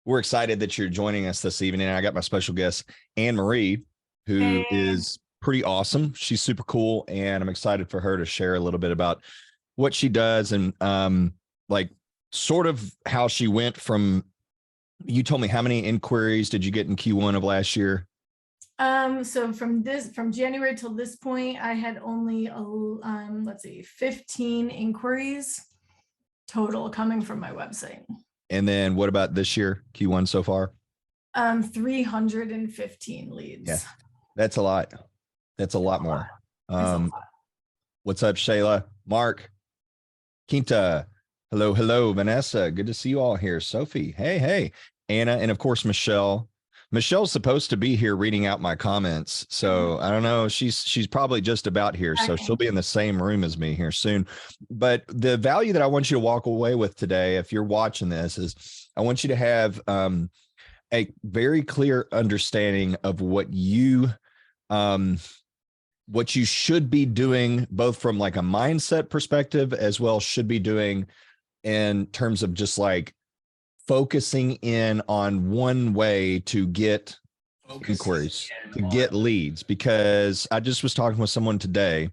We're excited that you're joining us this evening. I got my special guest, AnneMarie, who Hey. is pretty awesome. She's super cool, and I'm excited for her to share a little bit about what she does and like sort of how she went from. You told me how many inquiries did you get in Q1 of last year? So from January till this point, I had only let's see, 15 inquiries total coming from my website. And then what about this year, Q1 so far? 315 leads. Yeah, that's a lot. That's a lot more. It's a lot. What's up, Shayla? Mark, Quinta, hello, Vanessa. Good to see you all here. Sophie, hey, Anna, and of course Michelle. Michelle's supposed to be here reading out my comments, so I don't know. She's probably just about here, so she'll be in the same room as me here soon. But the value that I want you to walk away with today, if you're watching this, is I want you to have a very clear understanding of what you should be doing, both from like a mindset perspective as well should be doing in terms of just like focusing in on one way to get inquiries, to get leads. Because I just was talking with someone today,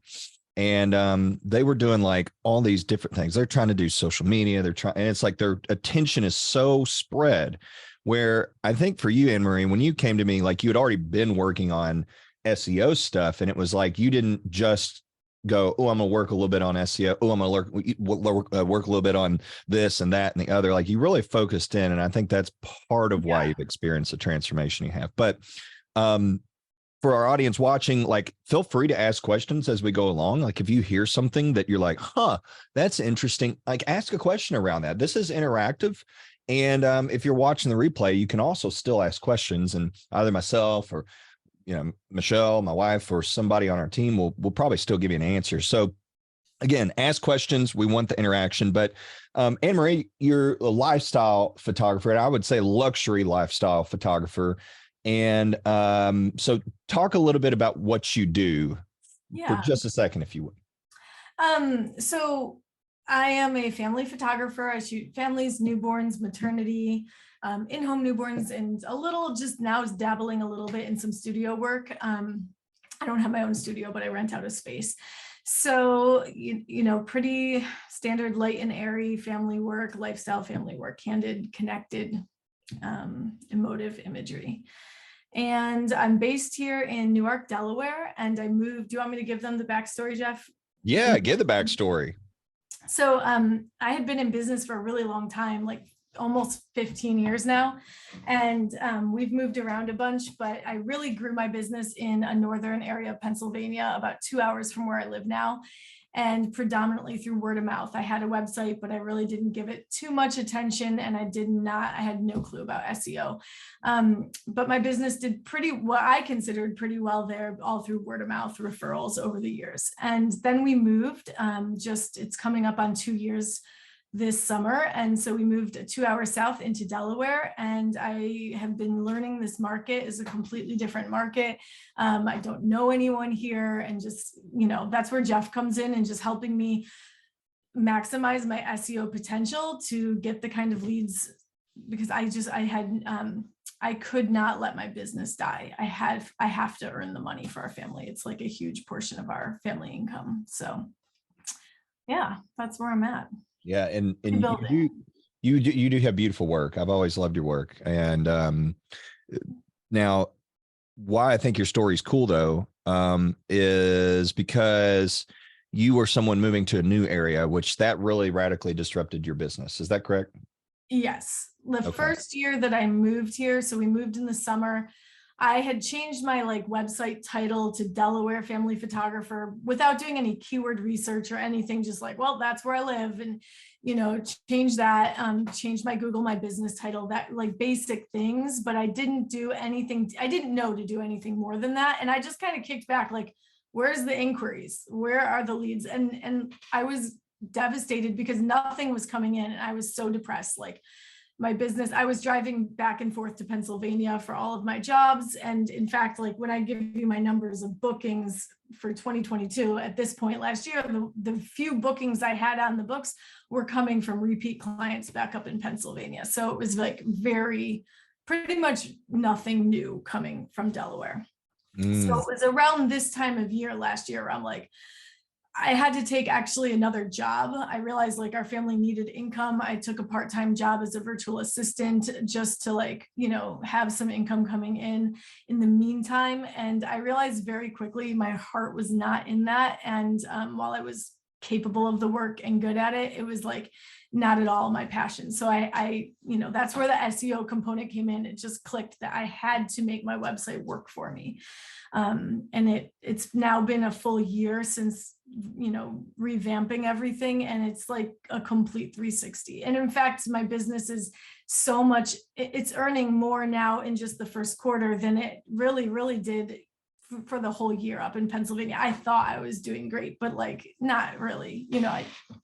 and they were doing like all these different things. They're trying to do social media. They're trying, and it's like their attention is so spread. Where I think for you, AnneMarie, when you came to me, like you had already been working on SEO stuff, and it was like you didn't just go, oh, I'm gonna work a little bit on SEO. Oh, I'm gonna work a little bit on this and that and the other. Like you really focused in, and I think that's part of why you've experienced the transformation you have. But for our audience watching, like feel free to ask questions as we go along. Like if you hear something that you're like, that's interesting, like ask a question around that. This is interactive. And if you're watching the replay, you can also still ask questions, and either myself or Michelle, my wife, or somebody on our team will probably still give you an answer. So again, ask questions. We want the interaction. But AnneMarie, you're a lifestyle photographer, and I would say luxury lifestyle photographer. And so talk a little bit about what you do for just a second, if you would. So I am a family photographer. I shoot families, newborns, maternity, in-home newborns, and a little just now is dabbling a little bit in some studio work. I don't have my own studio, but I rent out a space. So, pretty standard light and airy family work, lifestyle family work, candid, connected, emotive imagery. And I'm based here in Newark, Delaware, and I moved. Do you want me to give them the backstory, Jeff? Yeah, give the backstory. So I had been in business for a really long time, like almost 15 years now. And we've moved around a bunch, but I really grew my business in a northern area of Pennsylvania, about 2 hours from where I live now, and predominantly through word of mouth. I had a website, but I really didn't give it too much attention, and I had no clue about SEO. But my business did what I considered pretty well there, all through word of mouth referrals over the years. And then we moved, it's coming up on 2 years this summer. And so we moved 2 hours south into Delaware, and I have been learning this market is a completely different market. I don't know anyone here, and just, that's where Jeff comes in and just helping me maximize my SEO potential to get the kind of leads, because I could not let my business die. I have to earn the money for our family. It's like a huge portion of our family income. So yeah, that's where I'm at. Yeah, and you do have beautiful work. I've always loved your work. And now, why I think your story is cool though, is because you were someone moving to a new area, which that really radically disrupted your business. Is that correct? Yes. The first year that I moved here, so we moved in the summer, I had changed my website title to Delaware Family Photographer without doing any keyword research or anything, just like, well, that's where I live, and change that, change my Google My Business title, that basic things, but I didn't do anything. I didn't know to do anything more than that. And I just kind of kicked back, like, where's the inquiries? Where are the leads? And I was devastated because nothing was coming in, and I was so depressed. Like, my business. I was driving back and forth to Pennsylvania for all of my jobs. And in fact, like when I give you my numbers of bookings for 2022, at this point last year, the few bookings I had on the books were coming from repeat clients back up in Pennsylvania. So it was like pretty much nothing new coming from Delaware. So it was around this time of year last year, I'm like, I had to take actually another job. I realized like our family needed income. I took a part-time job as a virtual assistant just to like, have some income coming in the meantime. And I realized very quickly my heart was not in that. And while I was capable of the work and good at it, it was like not at all my passion. So I that's where the SEO component came in. It just clicked that I had to make my website work for me. And it's now been a full year since, revamping everything. And it's like a complete 360. And in fact, my business is so much, it's earning more now in just the first quarter than it really did for the whole year up in Pennsylvania. I thought I was doing great, but like not really,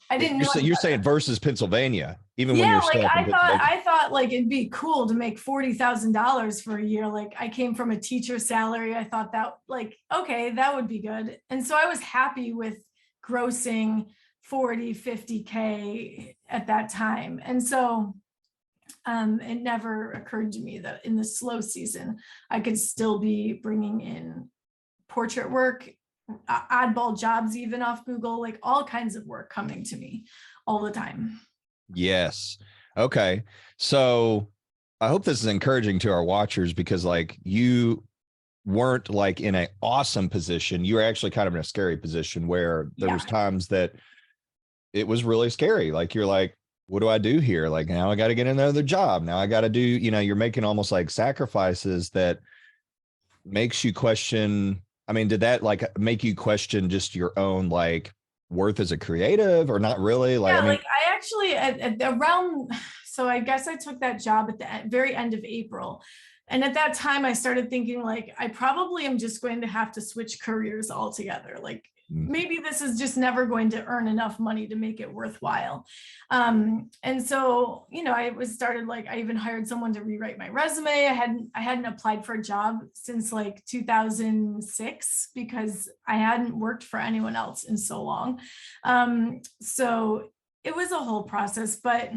I didn't know. You're saying versus Pennsylvania, even when you're like I thought like it'd be cool to make $40,000 for a year. Like I came from a teacher salary. I thought that like, okay, that would be good. And so I was happy with grossing 40, 50K at that time. And so it never occurred to me that in the slow season, I could still be bringing in portrait work, oddball jobs, even off Google, like all kinds of work coming to me all the time. Yes. Okay. So I hope this is encouraging to our watchers, because like you weren't like in an awesome position. You were actually kind of in a scary position where there was times that it was really scary. Like you're like, what do I do here? Like now I got to get another job. Now I got to do, you're making almost like sacrifices that makes you question. I mean, did that like make you question just your own like worth as a creative, or not really? Like, I actually at around, so I guess I took that job at the very end of April. And at that time I started thinking like, I probably am just going to have to switch careers altogether. Like maybe this is just never going to earn enough money to make it worthwhile. And so, I started like, I even hired someone to rewrite my resume. I hadn't applied for a job since like 2006 because I hadn't worked for anyone else in so long. So it was a whole process, but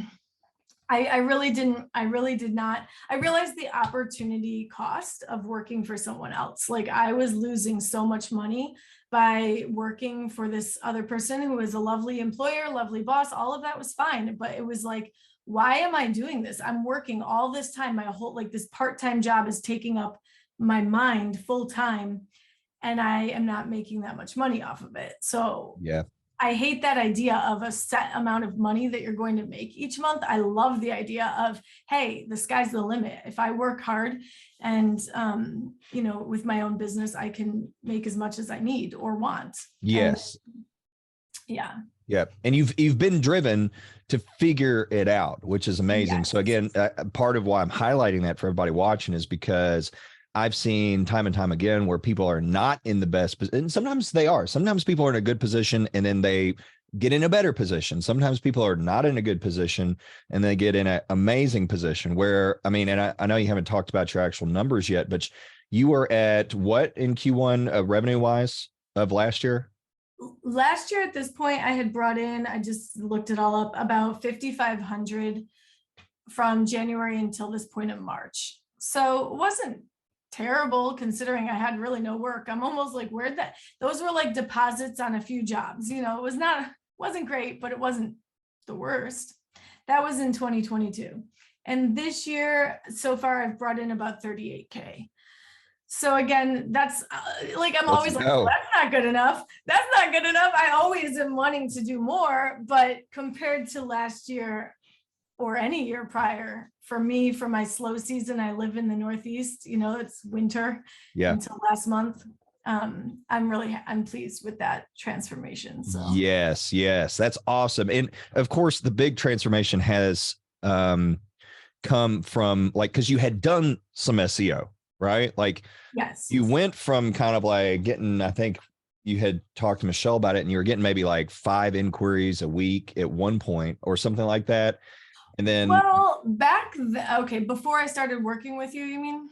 I realized the opportunity cost of working for someone else. Like I was losing so much money by working for this other person who was a lovely employer, lovely boss. All of that was fine. But it was like, why am I doing this? I'm working all this time. My whole, like this part-time job is taking up my mind full time. And I am not making that much money off of it. So yeah. I hate that idea of a set amount of money that you're going to make each month. I love the idea of, hey, the sky's the limit. If I work hard and, with my own business, I can make as much as I need or want. Yes. And, yeah. Yeah. And you've been driven to figure it out, which is amazing. Yes. So again, part of why I'm highlighting that for everybody watching is because I've seen time and time again where people are not in the best, and sometimes they are. Sometimes people are in a good position and then they get in a better position. Sometimes people are not in a good position and they get in an amazing position where, I mean, and I know you haven't talked about your actual numbers yet, but you were at what in Q1 revenue wise of last year? Last year at this point, I had brought in, I just looked it all up, about 5,500 from January until this point in March. So it wasn't terrible considering I had really no work. I'm almost like, those were like deposits on a few jobs. It wasn't great, but it wasn't the worst. That was in 2022. And this year, so far, I've brought in about 38K. So again, that's I'm always like, well, that's not good enough. That's not good enough. I always am wanting to do more, but compared to last year or any year prior, for me, for my slow season, I live in the Northeast, it's winter until last month. I'm pleased with that transformation. So yes, that's awesome. And of course, the big transformation has come from because you had done some SEO, right? Like, yes, you went from kind of like getting, I think you had talked to Michelle about it, and you were getting maybe like 5 inquiries a week at one point or something like that. And then, well, okay, before I started working with you, you mean?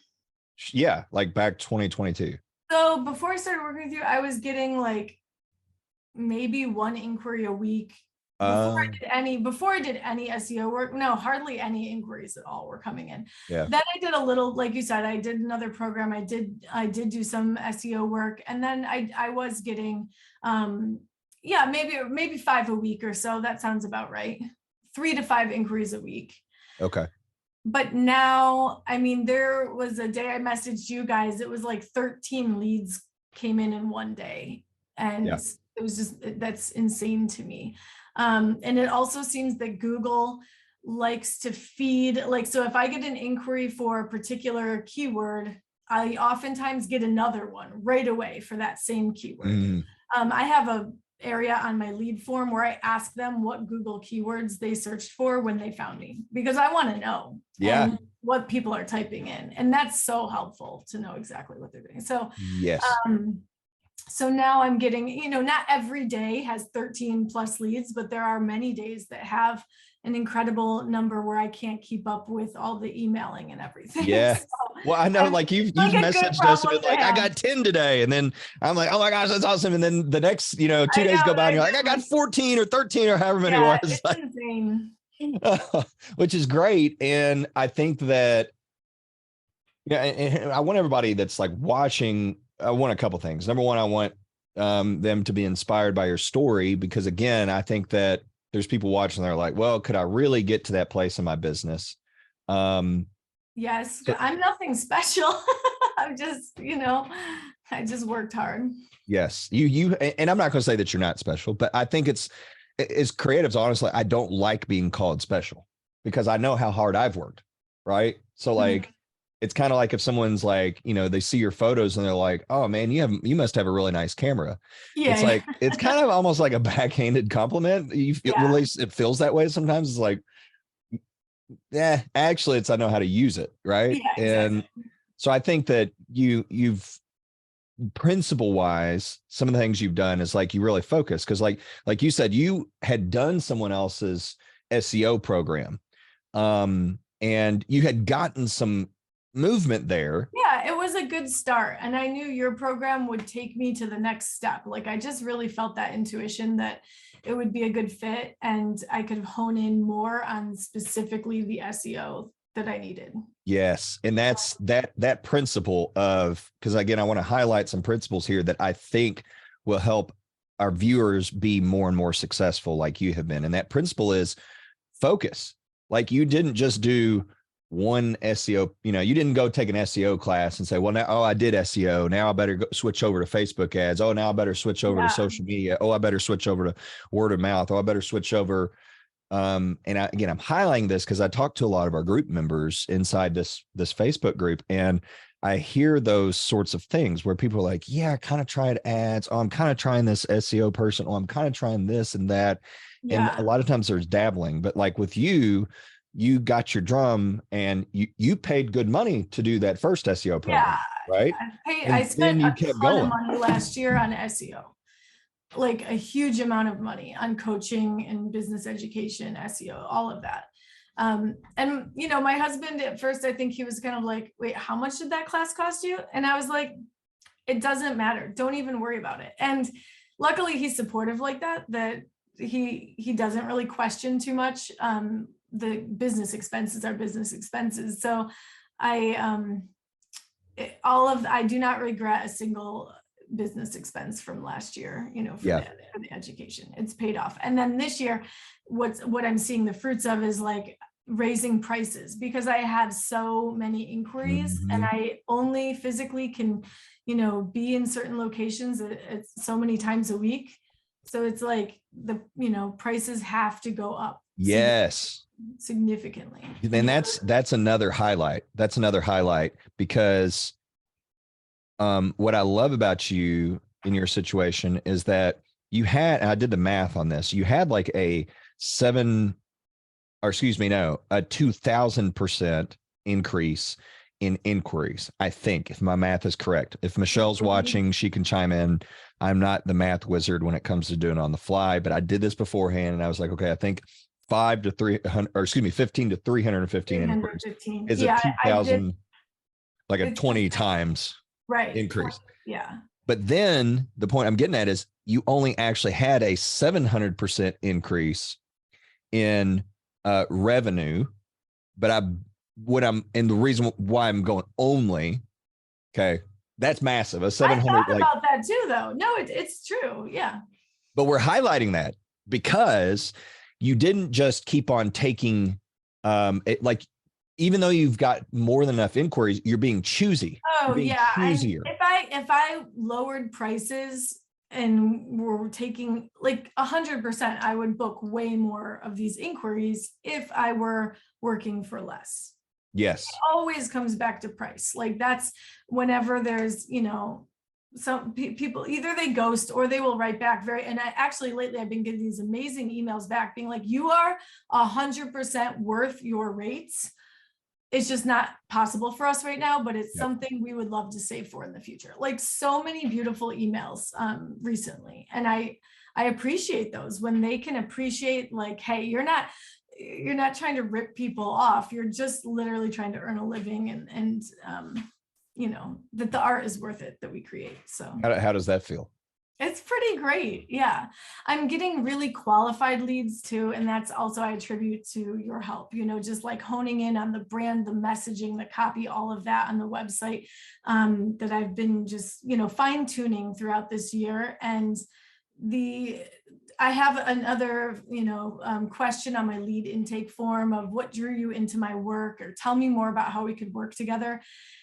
Yeah, like back 2022. So before I started working with you, I was getting like maybe one inquiry a week before I did any SEO work. No, hardly any inquiries at all were coming in. Yeah. Then I did a little, like you said, I did another program. I did do some SEO work, and then I was getting yeah, maybe 5 a week or so. That sounds about right. 3 to 5 inquiries a week. Okay. But now, I mean, there was a day I messaged you guys, it was like 13 leads came in one day. And Yeah. it was just, that's insane to me. And it also seems that Google likes to feed, like, so if I get an inquiry for a particular keyword, I oftentimes get another one right away for that same keyword. I have a area on my lead form where I ask them what Google keywords they searched for when they found me, because I want to know what people are typing in. And that's so helpful to know exactly what they're doing. So, yes. So now I'm getting, you know, not every day has 13 plus leads, but there are many days that have an incredible number where I can't keep up with all the emailing and everything. Yeah. So, well, I know, like you've messaged us and been like, I got 10 today. And then I'm like, oh my gosh, that's awesome. And then the next, 2 days go by and you're like, I got 14 or 13 or however many it was. It's like, insane. Which is great. And I think that, and I want everybody that's like watching, I want a couple things. Number one, I want them to be inspired by your story, because again, I think that there's people watching, they're like, well, could I really get to that place in my business? Yes, I'm nothing special. I'm just, I just worked hard. Yes, and I'm not going to say that you're not special, but I think as creatives, honestly, I don't like being called special because I know how hard I've worked. Right. So like, it's kind of like if someone's like, they see your photos and they're like, oh man, you must have a really nice camera. Yeah. It's like, it's kind of almost like a backhanded compliment. At least it feels that way sometimes. It's like, yeah, actually I know how to use it. Right. Yeah, and exactly. So I think that you've principle wise, some of the things you've done is like, you really focus. Cause like you said, you had done someone else's SEO program. And you had gotten some movement there. Yeah, it was a good start. And I knew your program would take me to the next step. Like, I just really felt that intuition that it would be a good fit and I could hone in more on specifically the SEO that I needed. Yes. And that's that principle of, because again, I want to highlight some principles here that I think will help our viewers be more and more successful like you have been. And that principle is focus. Like, you didn't just do one SEO, you didn't go take an SEO class and say, well, now, I did SEO. Now I better switch over to Facebook ads. Oh, now I better switch over to social media. Oh, I better switch over to word of mouth. Oh, I better switch over. And I'm highlighting this because I talked to a lot of our group members inside this Facebook group, and I hear those sorts of things where people are like, yeah, I kind of tried ads. Oh, I'm kind of trying this SEO person. Oh, I'm kind of trying this and that. Yeah. And a lot of times there's dabbling, but like with you got your drum and you paid good money to do that first SEO program, right? I spent a ton of money last year on SEO, like a huge amount of money on coaching and business education, SEO, all of that. And my husband at first, I think he was kind of like, wait, how much did that class cost you? And I was like, it doesn't matter. Don't even worry about it. And luckily he's supportive like that he doesn't really question too much. The business expenses are business expenses. So I do not regret a single business expense from last year, for the education. It's paid off. And then this year, what I'm seeing the fruits of is like raising prices, because I have so many inquiries and I only physically can, be in certain locations at so many times a week. So it's like the, prices have to go up. Yes. Significantly. Then that's another highlight. That's another highlight because what I love about you in your situation is that you had, and I did the math on this, you had like a 2,000% increase in inquiries. I think, if my math is correct. If Michelle's watching, she can chime in. I'm not the math wizard when it comes to doing it on the fly, but I did this beforehand and I was like, okay, I think 5 to 300, or excuse me, 15 to 315 inquiries 315. is a Yeah, I did. 2,000, like a It's 20 times right. increase. Yeah. But then the point I'm getting at is you only actually had a 700% increase in revenue. But and the reason why I'm going only, okay, that's massive. A I 700, thought like, about that too, though. No, it's true. Yeah. but we're highlighting that because you didn't just keep on taking it, like, even though you've got more than enough inquiries, you're being choosy. Oh You're being yeah. And choosier. if I lowered prices and we're taking like 100%, I would book way more of these inquiries if I were working for less. Yes. Always comes back to price. Like that's whenever there's, some people either they ghost or they will write back and I actually lately I've been getting these amazing emails back being like, you are 100% worth your rates. It's just not possible for us right now, but it's something we would love to save for in the future. Like so many beautiful emails recently. And I appreciate those when they can appreciate like, hey, you're not trying to rip people off. You're just literally trying to earn a living and that the art is worth it that we create. So How does that feel? it's pretty great. Yeah. I'm getting really qualified leads too. And that's also, I attribute to your help, just like honing in on the brand, the messaging, the copy, all of that on the website that I've been just, fine tuning throughout this year. And I have another, question on my lead intake form of what drew you into my work, or tell me more about how we could work together.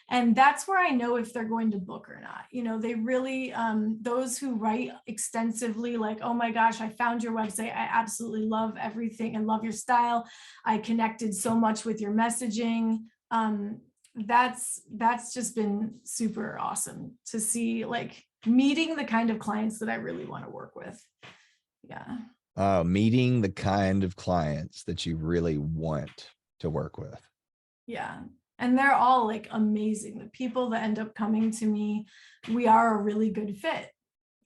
And that's where I know if they're going to book or not. They really, those who write extensively, like, oh my gosh, I found your website. I absolutely love everything and love your style. I connected so much with your messaging. That's just been super awesome to see, like meeting the kind of clients that I really want to work with. Yeah. Meeting the kind of clients that you really want to work with. Yeah. And they're all like amazing. The people that end up coming to me, we are a really good fit.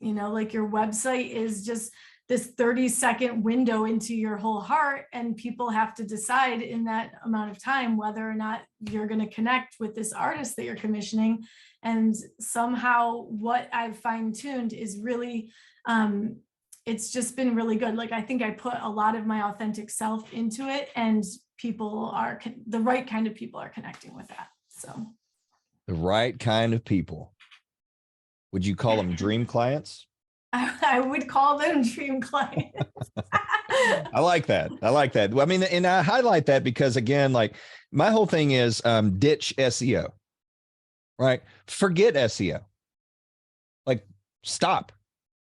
Like your website is just this 30-second window into your whole heart, and people have to decide in that amount of time whether or not you're going to connect with this artist that you're commissioning. And somehow what I've fine-tuned is really, it's just been really good. Like, I think I put a lot of my authentic self into it, and the right kind of people are connecting with that. So the right kind of people. Would you call them dream clients? I would call them dream clients. I like that. I mean, and I highlight that because, again, like my whole thing is ditch SEO, right? Forget SEO. Like, stop.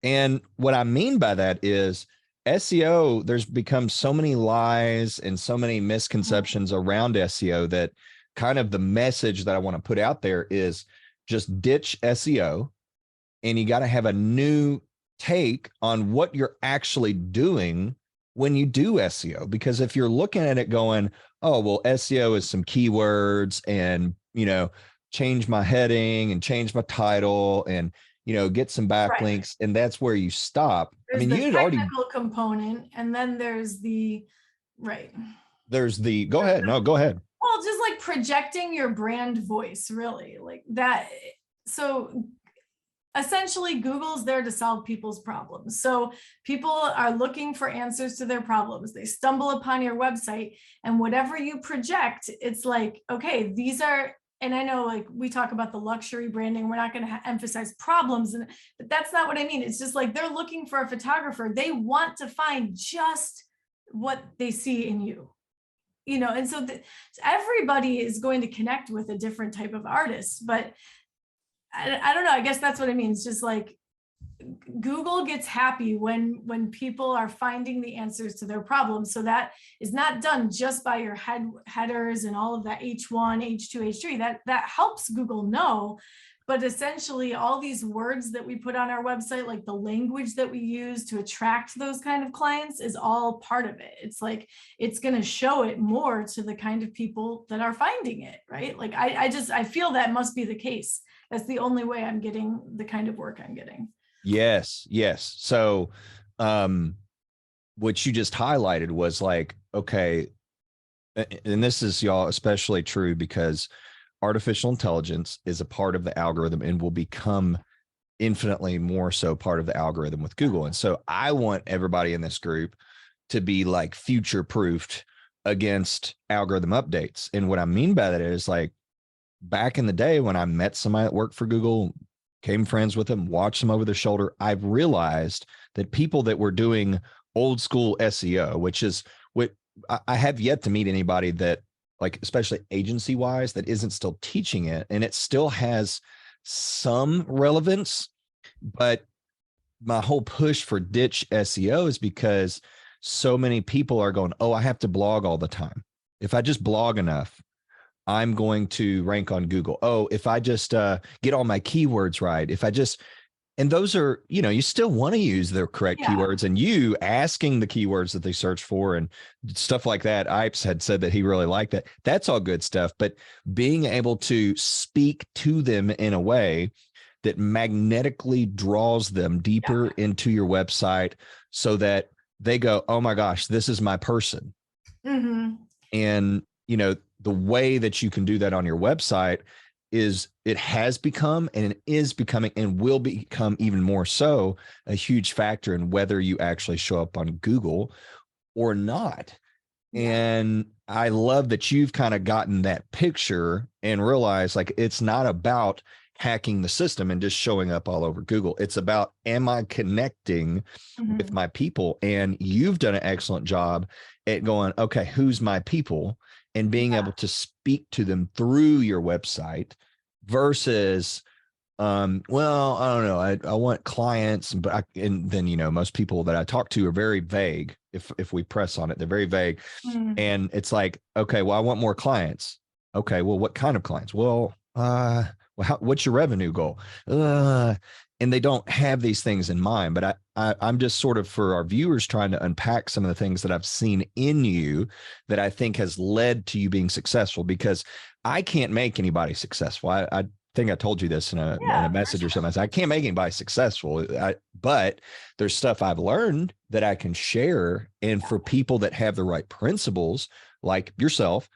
And what I mean by that is SEO, there's become so many lies and so many misconceptions around SEO that kind of the message that I want to put out there is just ditch SEO, and you got to have a new take on what you're actually doing when you do SEO. Because if you're looking at it going, oh, well, SEO is some keywords and, change my heading and change my title and, get some backlinks, and that's where you stop. There's I mean, the you'd technical component, and then there's go ahead. No, go ahead. Well, just like projecting your brand voice, really, like that. So essentially, Google's there to solve people's problems. So people are looking for answers to their problems. They stumble upon your website, and whatever you project, it's like, okay, these are, and I know like we talk about the luxury branding, we're not going to emphasize problems, but that's not what I mean. It's just like they're looking for a photographer. They want to find just what they see in you. And so everybody is going to connect with a different type of artist, but I don't know. I guess that's what I mean. It's just like Google gets happy when people are finding the answers to their problems. So that is not done just by your headers and all of that H1, H2, H3. That helps Google know. But essentially, all these words that we put on our website, like the language that we use to attract those kind of clients, is all part of it. It's like it's going to show it more to the kind of people that are finding it, right? Like I feel that must be the case. That's the only way I'm getting the kind of work I'm getting. Yes. So what you just highlighted was like, okay, and this is, y'all, especially true because artificial intelligence is a part of the algorithm and will become infinitely more so part of the algorithm with Google. And so I want everybody in this group to be like future proofed against algorithm updates. And what I mean by that is like back in the day when I met somebody that worked for Google, came friends with them, watched them over their shoulder, I've realized that people that were doing old school SEO, which is what I have yet to meet anybody that, like, especially agency wise, that isn't still teaching it. And it still has some relevance. But my whole push for ditch SEO is because so many people are going, oh, I have to blog all the time. If I just blog enough, I'm going to rank on Google. Oh, if I just get all my keywords right, if I just, and those are, you know, you still want to use the correct Yeah. keywords, and you asking the keywords that they search for and stuff like that. Ipes had said that he really liked that. That's all good stuff. But being able to speak to them in a way that magnetically draws them deeper into your website so that they go, oh my gosh, this is my person. Mm-hmm. And, you know, the way that you can do that on your website is it has become and it is becoming and will become even more so a huge factor in whether you actually show up on Google or not. Yeah. And I love that you've kind of gotten that picture and realized like it's not about hacking the system and just showing up all over Google. It's about, am I connecting with my people? And you've done an excellent job at going, okay, who's my people? And being able to speak to them through your website versus, well, I don't know. I want clients, but and then, you know, most people that I talk to are very vague. If we press on it, they're very vague. Mm-hmm. And it's like, okay, well, I want more clients. Okay, well, what kind of clients? Well, what's your revenue goal? And they don't have these things in mind. But I'm just sort of, for our viewers, trying to unpack some of the things that I've seen in you that I think has led to you being successful, because I can't make anybody successful. I think I told you this in a message or something. I said, I can't make anybody successful, but there's stuff I've learned that I can share. And for people that have the right principles, like yourself,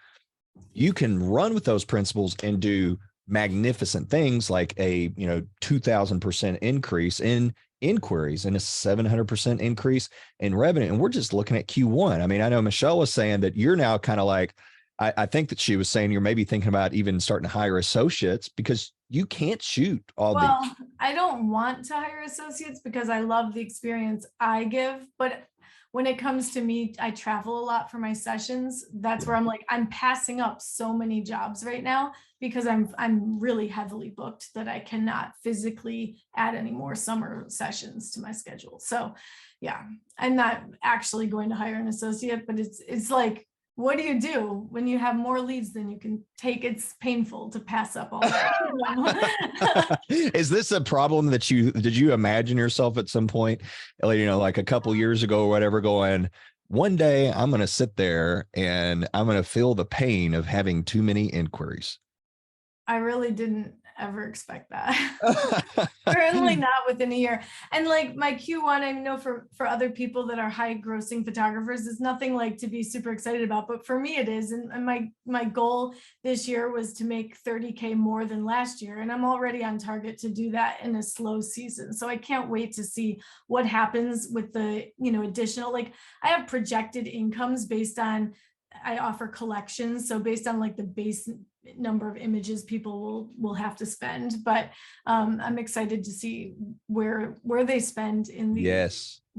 you can run with those principles and do magnificent things, like a 2,000% increase in inquiries and a 700% increase in revenue. And we're just looking at Q1. I mean, I know Michelle was saying that you're now kind of like, I think that she was saying you're maybe thinking about even starting to hire associates because you can't shoot all the. Well, I don't want to hire associates because I love the experience I give. But when it comes to me, I travel a lot for my sessions. That's where I'm like, I'm passing up so many jobs right now because I'm really heavily booked that I cannot physically add any more summer sessions to my schedule. So yeah, I'm not actually going to hire an associate, but it's like, what do you do when you have more leads than you can take? It's painful to pass up all that. Is this a problem that did you imagine yourself at some point, like a couple years ago or whatever, going, one day I'm going to sit there and I'm going to feel the pain of having too many inquiries? I really didn't ever expect that. Certainly not within a year. And like my Q1, I know for other people that are high grossing photographers, it's nothing like to be super excited about, but for me it is. And my goal this year was to make 30K more than last year. And I'm already on target to do that in a slow season. So I can't wait to see what happens with the, additional, like I have projected incomes based on, I offer collections. So based on like the base number of images people will have to spend, but I'm excited to see where they spend in the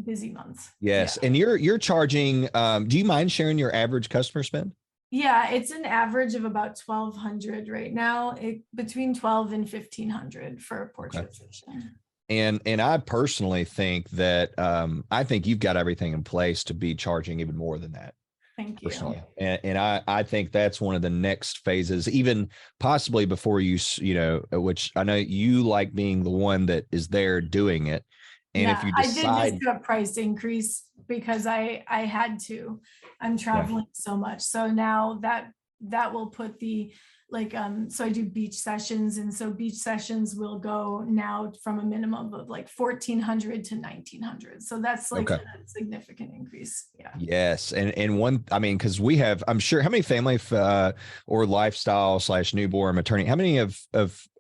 busy months. Yes. Yeah. And you're charging, do you mind sharing your average customer spend? Yeah, it's an average of about 1,200 right now, between 12 and 1,500 for a portrait session. And I personally think that I think you've got everything in place to be charging even more than that. Thank you. Personally. And I think that's one of the next phases, even possibly before you, which I know you like being the one that is there doing it. And if you decide, I did just do a price increase because I had to. I'm traveling so much. So now that will put the like, so I do beach sessions, and so beach sessions will go now from a minimum of like 1,400 to 1,900. So that's like Okay. a significant increase. Yeah. Yes. And one, I mean, because we have, I'm sure, how many family or lifestyle / newborn maternity, how many of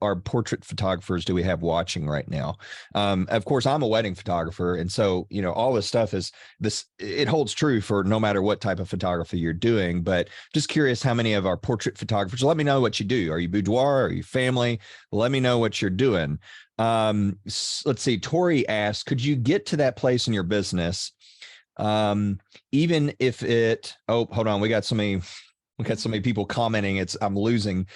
our portrait photographers do we have watching right now? Of course, I'm a wedding photographer. And so, you know, all this stuff is this, it holds true for no matter what type of photography you're doing. But just curious how many of our portrait photographers, let me know what you do. Are you boudoir? Are you family? Let me know what you're doing. Let's see. Tori asked, could you get to that place in your business? Even if it, oh, hold on. We got so many people commenting. I'm losing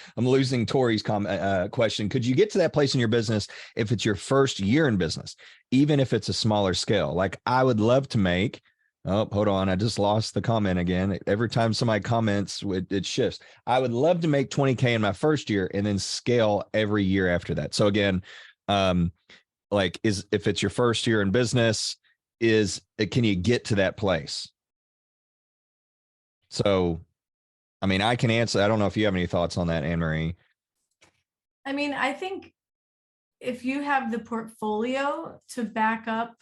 Tori's question. Could you get to that place in your business if it's your first year in business, even if it's a smaller scale? Like, I would love to make, oh, hold on. I just lost the comment again. Every time somebody comments, it shifts. I would love to make 20K in my first year and then scale every year after that. So again, like, if it's your first year in business, can you get to that place? So, I mean, I can answer. I don't know if you have any thoughts on that, AnneMarie. I mean, I think if you have the portfolio to back up,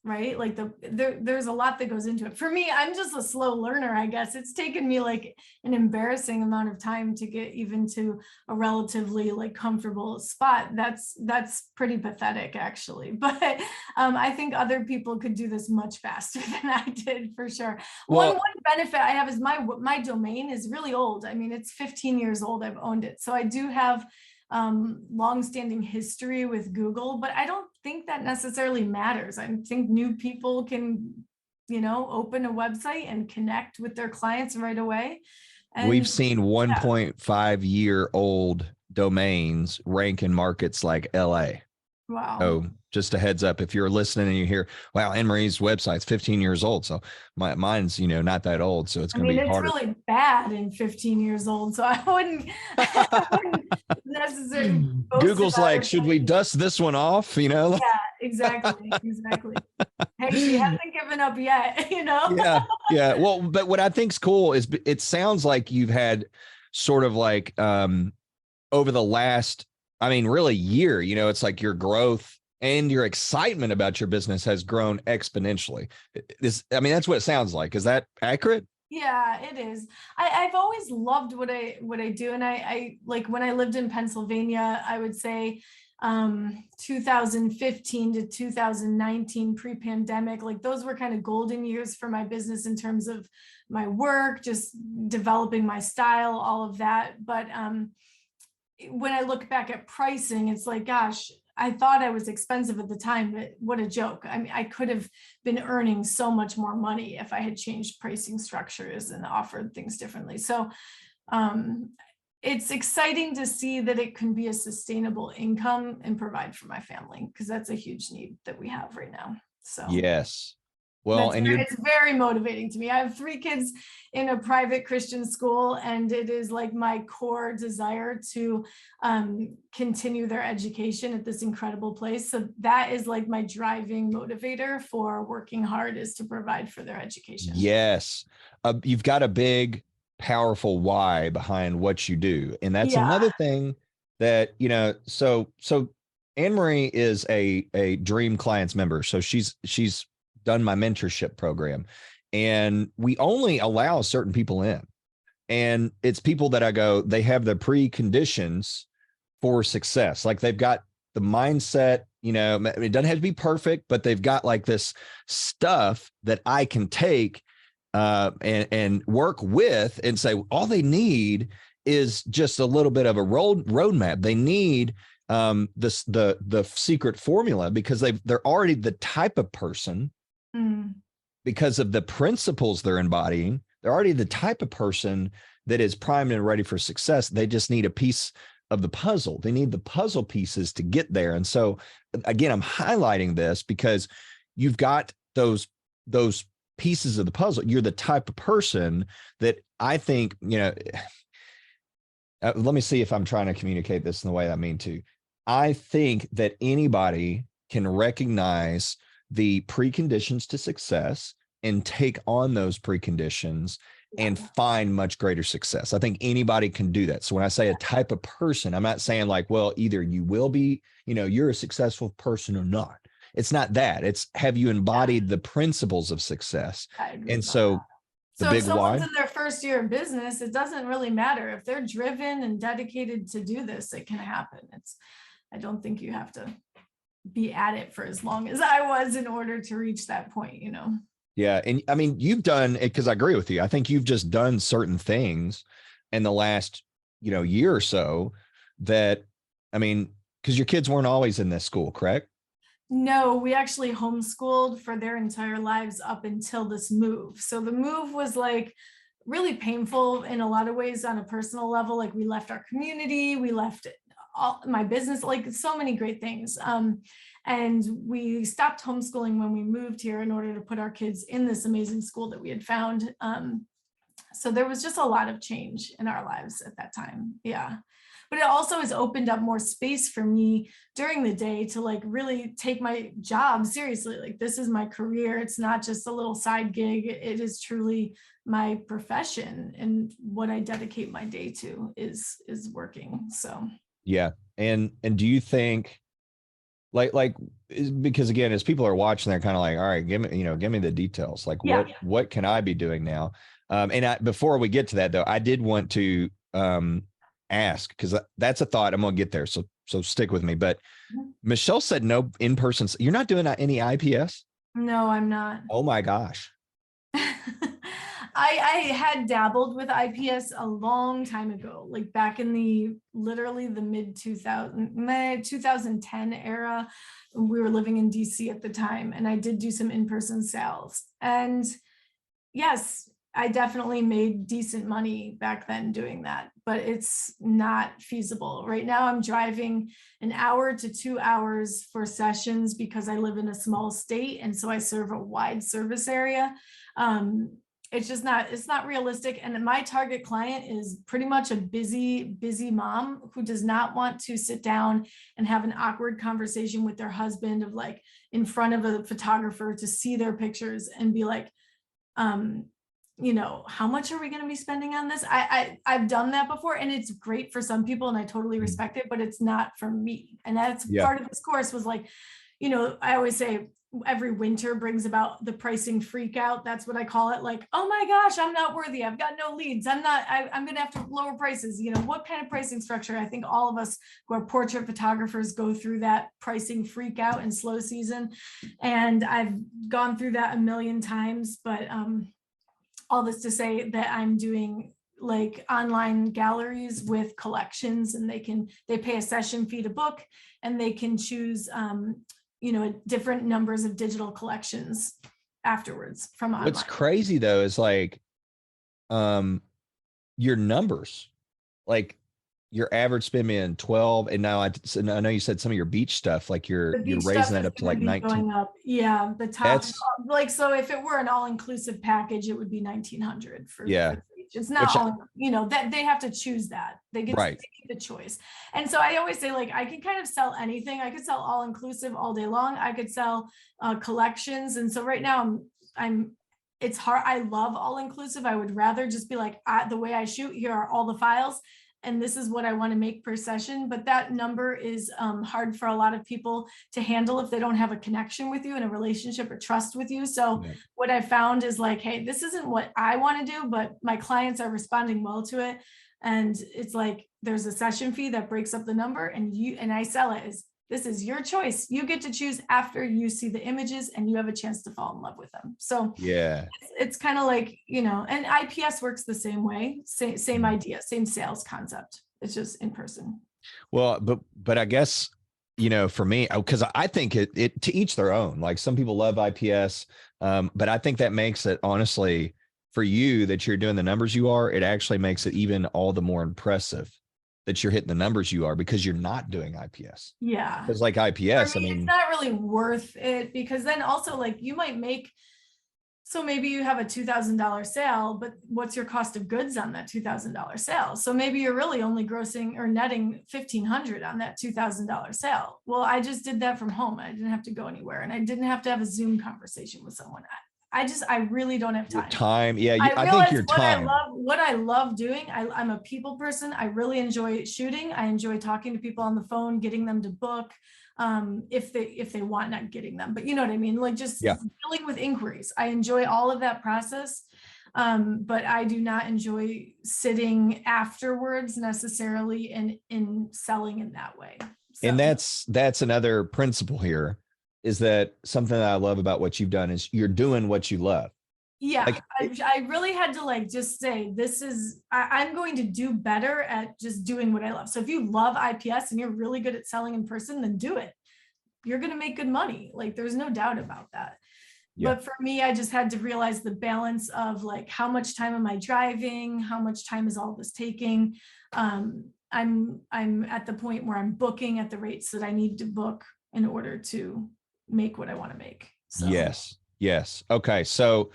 right? Like there's a lot that goes into it. For me, I'm just a slow learner, I guess. It's taken me like an embarrassing amount of time to get even to a relatively like comfortable spot. That's pretty pathetic, actually. But I think other people could do this much faster than I did, for sure. One benefit I have is my domain is really old. I mean, it's 15 years old. I've owned it. So I do have long-standing history with Google, but I don't think that necessarily matters. I think new people can, you know, open a website and connect with their clients right away. And we've seen 1.5-year-old domains rank in markets like LA. Wow. Oh, just a heads up, if you're listening and you hear, wow, AnneMarie's website's 15 years old. So mine's, you know, not that old. So it's going to be harder. It's really bad in 15 years old. So I wouldn't necessarily. Google's like, should we dust this one off? You know? Yeah, exactly. Hey, she hasn't given up yet, you know? Yeah. Well, but what I think's cool is it sounds like you've had sort of like over the last, I mean, really year, you know, it's like your growth and your excitement about your business has grown exponentially. I mean, that's what it sounds like. Is that accurate? Yeah, it is. I've always loved what I do. And I like, when I lived in Pennsylvania, I would say 2015 to 2019 pre-pandemic, like those were kind of golden years for my business in terms of my work, just developing my style, all of that. But when I look back at pricing, it's like, gosh, I thought I was expensive at the time, but what a joke. I mean, I could have been earning so much more money if I had changed pricing structures and offered things differently. So it's exciting to see that it can be a sustainable income and provide for my family, because that's a huge need that we have right now. So yes. Well, it's very motivating to me. I have 3 kids in a private Christian school, and it is like my core desire to continue their education at this incredible place. So that is like my driving motivator for working hard, is to provide for their education. Yes. You've got a big, powerful why behind what you do. And that's another thing that, you know, so AnneMarie is a Dream Clients member. So she's done my mentorship program, and we only allow certain people in, and it's people that I go, they have the preconditions for success. Like, they've got the mindset, you know, it doesn't have to be perfect, but they've got like this stuff that I can take and work with and say, all they need is just a little bit of a roadmap. They need the secret formula, because they're already the type of person, because of the principles they're embodying. They're already the type of person that is primed and ready for success. They just need a piece of the puzzle. They need the puzzle pieces to get there. And so again, I'm highlighting this because you've got those pieces of the puzzle. You're the type of person that I think, you know, let me see if I'm trying to communicate this in the way I mean to. I think that anybody can recognize the preconditions to success and take on those preconditions and find much greater success. I think anybody can do that. So when I say a type of person, I'm not saying like, well, either you will be, you're a successful person or not. It's not that. It's, have you embodied the principles of success? I agree And with so that. the So if big someone's why. in their first year of business, it doesn't really matter. If they're driven and dedicated to do this, it can happen. I don't think you have to be at it for as long as I was in order to reach that point, Yeah. And I mean, you've done it, because I agree with you. I think you've just done certain things in the last, year or so that, I mean, because your kids weren't always in this school, correct? No, we actually homeschooled for their entire lives up until this move. So the move was like really painful in a lot of ways on a personal level. Like we left our community, we left all my business, like so many great things. And we stopped homeschooling when we moved here in order to put our kids in this amazing school that we had found. So there was just a lot of change in our lives at that time. Yeah. But it also has opened up more space for me during the day to like really take my job seriously. Like this is my career. It's not just a little side gig. It is truly my profession, and what I dedicate my day to is working. So Yeah. And do you think because again, as people are watching, they're kind of like, all right, give me the details. Like yeah. what can I be doing now? Before we get to that though, I did want to ask, because that's a thought. I'm going to get there. So stick with me. But Michelle said no in-person. You're not doing any IPS? No, I'm not. Oh my gosh. I had dabbled with IPS a long time ago, like back in literally the mid 2010 era. We were living in DC at the time, and I did do some in-person sales. And yes, I definitely made decent money back then doing that, but it's not feasible. Right now, I'm driving an hour to 2 hours for sessions because I live in a small state, and so I serve a wide service area. It's not realistic. And my target client is pretty much a busy mom who does not want to sit down and have an awkward conversation with their husband of like in front of a photographer to see their pictures and be like, how much are we going to be spending on this? I've done that before, and it's great for some people and I totally respect it, but it's not for me. And that's part of this course was like, I always say every winter brings about the pricing freak out. That's what I call it. Like, oh my gosh, I'm not worthy. I've got no leads. I'm going to have to lower prices. What kind of pricing structure? I think all of us who are portrait photographers go through that pricing freak out in slow season. And I've gone through that a million times, but, all this to say that I'm doing like online galleries with collections, and they pay a session fee to book, and they can choose, different numbers of digital collections afterwards from online. What's crazy though is like, your numbers, like your average spend being 12, and now I know you said some of your beach stuff, like you're raising that up to like 19. Going up. Yeah, the top. Like, so if it were an all-inclusive package, it would be 1,900 for the beach. It's not all, that they have to choose that. They get the choice. And so I always say, like, I can kind of sell anything. I could sell all-inclusive all day long. I could sell collections. And so right now it's hard. I love all-inclusive. I would rather just be like, the way I shoot, here are all the files, and this is what I want to make per session. But that number is hard for a lot of people to handle if they don't have a connection with you and a relationship or trust with you. So what I found is like, hey, this isn't what I want to do, but my clients are responding well to it. And it's like, there's a session fee that breaks up the number, and I sell it as, this is your choice. You get to choose after you see the images, and you have a chance to fall in love with them. So it's kind of like, and IPS works the same way, same idea, same sales concept. It's just in person. Well, but I guess, for me, because I think it to each their own. Like some people love IPS, but I think that makes it, honestly, for you, that you're doing the numbers you are, it actually makes it even all the more impressive that you're hitting the numbers you are, because you're not doing IPS. Yeah. Because like IPS, I mean, it's not really worth it, because then also like you might make, so maybe you have a $2,000 sale, but what's your cost of goods on that $2,000 sale? So maybe you're really only grossing or netting $1,500 on that $2,000 sale. Well, I just did that from home. I didn't have to go anywhere, and I didn't have to have a Zoom conversation with someone. I really don't have Your time. time. Yeah. I I think realize your time. what I love doing. I'm a people person. I really enjoy shooting. I enjoy talking to people on the phone, getting them to book, if they want, not getting them, but you know what I mean? Like just Yeah. dealing with inquiries. I enjoy all of that process. But I do not enjoy sitting afterwards necessarily in selling in that way. And So that's another principle here, is that something that I love about what you've done is you're doing what you love. yeah, Like, I really had to like just say I'm going to do better at just doing what I love. So if you love IPS and you're really good at selling in person, then do it. You're going to make good money. Like there's no doubt about that. yeah. But for me, I just had to realize the balance of like, how much time am I driving? How much time is all this taking? I'm at the point where I'm booking at the rates that I need to book in order to make what I want to make. So Yes. Yes. Okay. So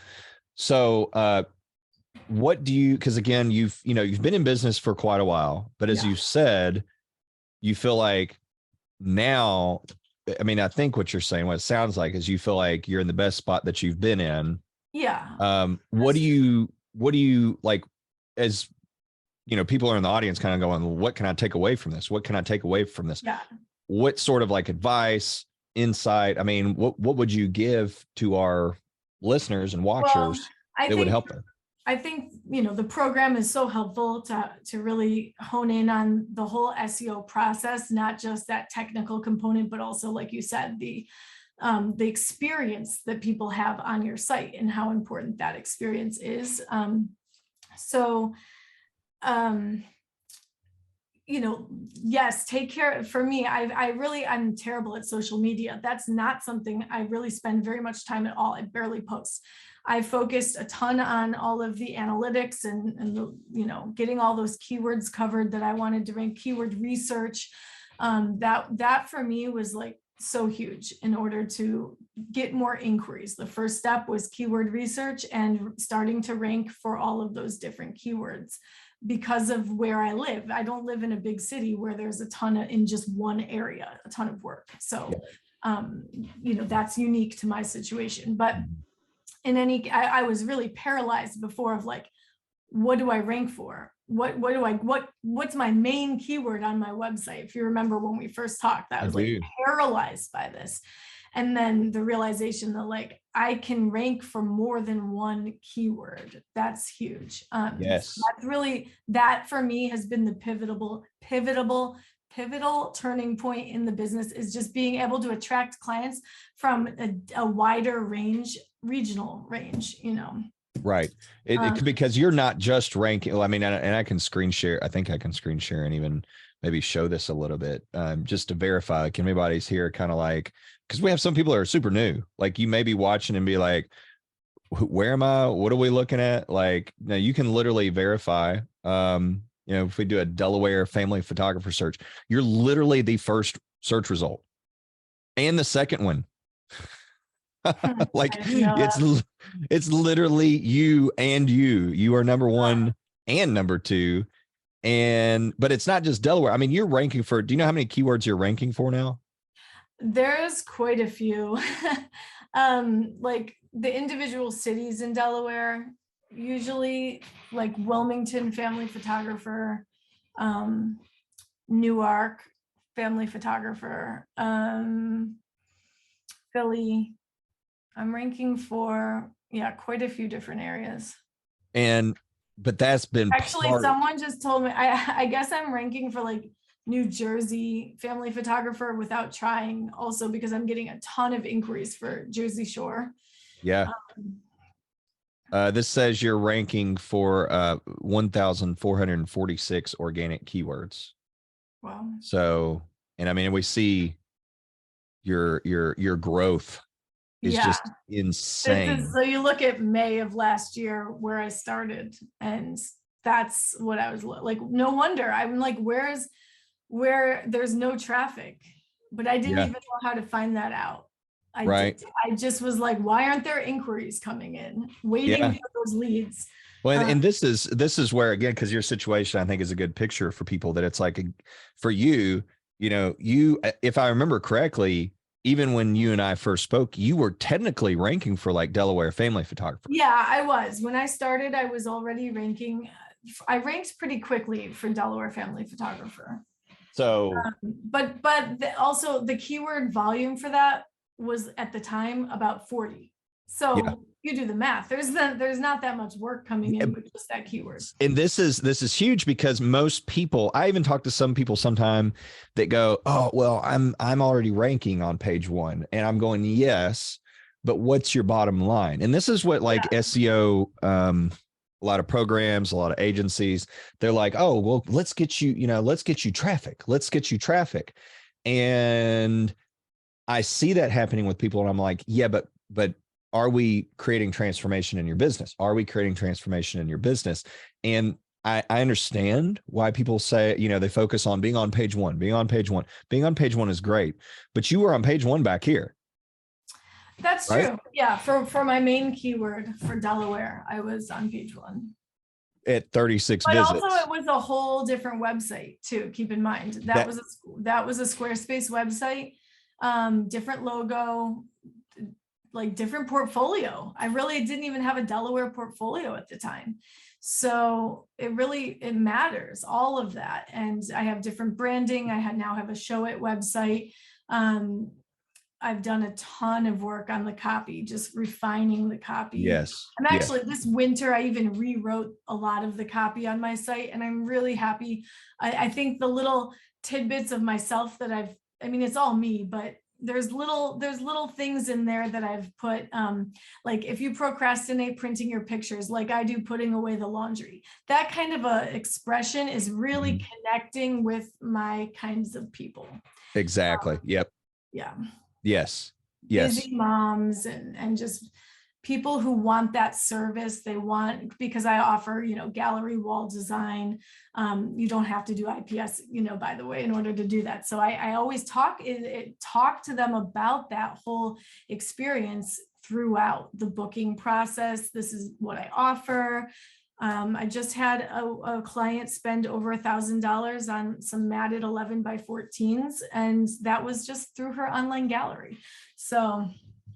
what do you, because again, you've been in business for quite a while, but as yeah, you said, you feel like now, I mean, I think what you're saying, what it sounds like is you feel like you're in the best spot that you've been in. yeah. What do you like, as people are in the audience kind of going, what can I take away from this? What can I take away from this? Yeah. What sort of like advice, insight? I mean, what would you give to our listeners and Well, watchers I that would think help them? I think, the program is so helpful to really hone in on the whole SEO process, not just that technical component, but also, like you said, the experience that people have on your site and how important that experience is. So, um, yes, take care. For me, I'm terrible at social media. That's not something I really spend very much time at all. I barely post. I focused a ton on all of the analytics and the, getting all those keywords covered that I wanted to rank, keyword research. That for me was like so huge in order to get more inquiries. The first step was keyword research and starting to rank for all of those different keywords. Because of where I live, I don't live in a big city where there's a ton in just one area, a ton of work. So, that's unique to my situation. But I was really paralyzed before of like, what do I rank for? What's my main keyword on my website? If you remember when we first talked, I was like paralyzed by this. And then the realization that like, I can rank for more than one keyword. That's huge. Yes. So that's really, that for me has been the pivotal turning point in the business, is just being able to attract clients from a wider range, regional range, Right. Because you're not just ranking. Well, I mean, and I can screen share. I think I can screen share and even maybe show this a little bit, just to verify. Can anybody's here kind of like, because we have some people that are super new. Like you may be watching and be like, where am I? What are we looking at? Like, now you can literally verify. If we do a Delaware family photographer search, you're literally the first search result and the second one. Like it's literally you are number one and number two. But it's not just Delaware. I mean, you're ranking for, do you know how many keywords you're ranking for now? There's quite a few. Like the individual cities in Delaware, usually like Wilmington family photographer, Newark family photographer, Philly. I'm ranking for, quite a few different areas. But that's been actually someone just told me, I guess I'm ranking for like New Jersey family photographer without trying, also because I'm getting a ton of inquiries for Jersey Shore. Yeah. This says you're ranking for 1,446 organic keywords. Wow. So, and I mean, we see your growth is just insane. So you look at May of last year where I started, and that's what I was like, no wonder. I'm like, where there's no traffic, but I didn't even know how to find that out. I just was like, why aren't there inquiries coming in, waiting for those leads? Well, and this is where, again, because your situation, I think, is a good picture for people, that it's like, for you, if I remember correctly, even when you and I first spoke, you were technically ranking for like Delaware family photographer. Yeah, I was. When I started, I was already ranking. I ranked pretty quickly for Delaware family photographer. So, Also the keyword volume for that was at the time about 40. yeah. So you do the math. There's not that much work coming in with just that keyword. And this is huge because most people, I even talk to some people sometime that go, oh, well, I'm already ranking on page 1. And I'm going, yes, but what's your bottom line? And this is what like SEO, a lot of programs, a lot of agencies, they're like, oh, well, let's get you traffic. Let's get you traffic. And I see that happening with people. And I'm like, yeah, but are we creating transformation in your business? Are we creating transformation in your business? And I understand why people say, they focus on being on page 1, being on page 1. Being on page 1 is great, but you were on page 1 back here. That's true. Right? Yeah. For my main keyword for Delaware, I was on page 1. At 36 but visits. Also, it was a whole different website too. Keep in mind that was a Squarespace website, different logo, like different portfolio. I really didn't even have a Delaware portfolio at the time. So it matters, all of that. And I have different branding. I now have a Show It website. I've done a ton of work on the copy, just refining the copy. Yes. I'm actually, this winter, I even rewrote a lot of the copy on my site, and I'm really happy. I think the little tidbits of myself that it's all me, but there's little things in there that I've put, like if you procrastinate printing your pictures, like I do putting away the laundry, that kind of a expression is really connecting with my kinds of people. Exactly. Yep. Yeah. Yes. Busy moms and just people who want that service. They want, because I offer, gallery wall design. You don't have to do IPS, by the way, in order to do that. So I always talk to them about that whole experience throughout the booking process. This is what I offer. I just had a client spend over $1,000 on some matted 11 by 14s, and that was just through her online gallery. So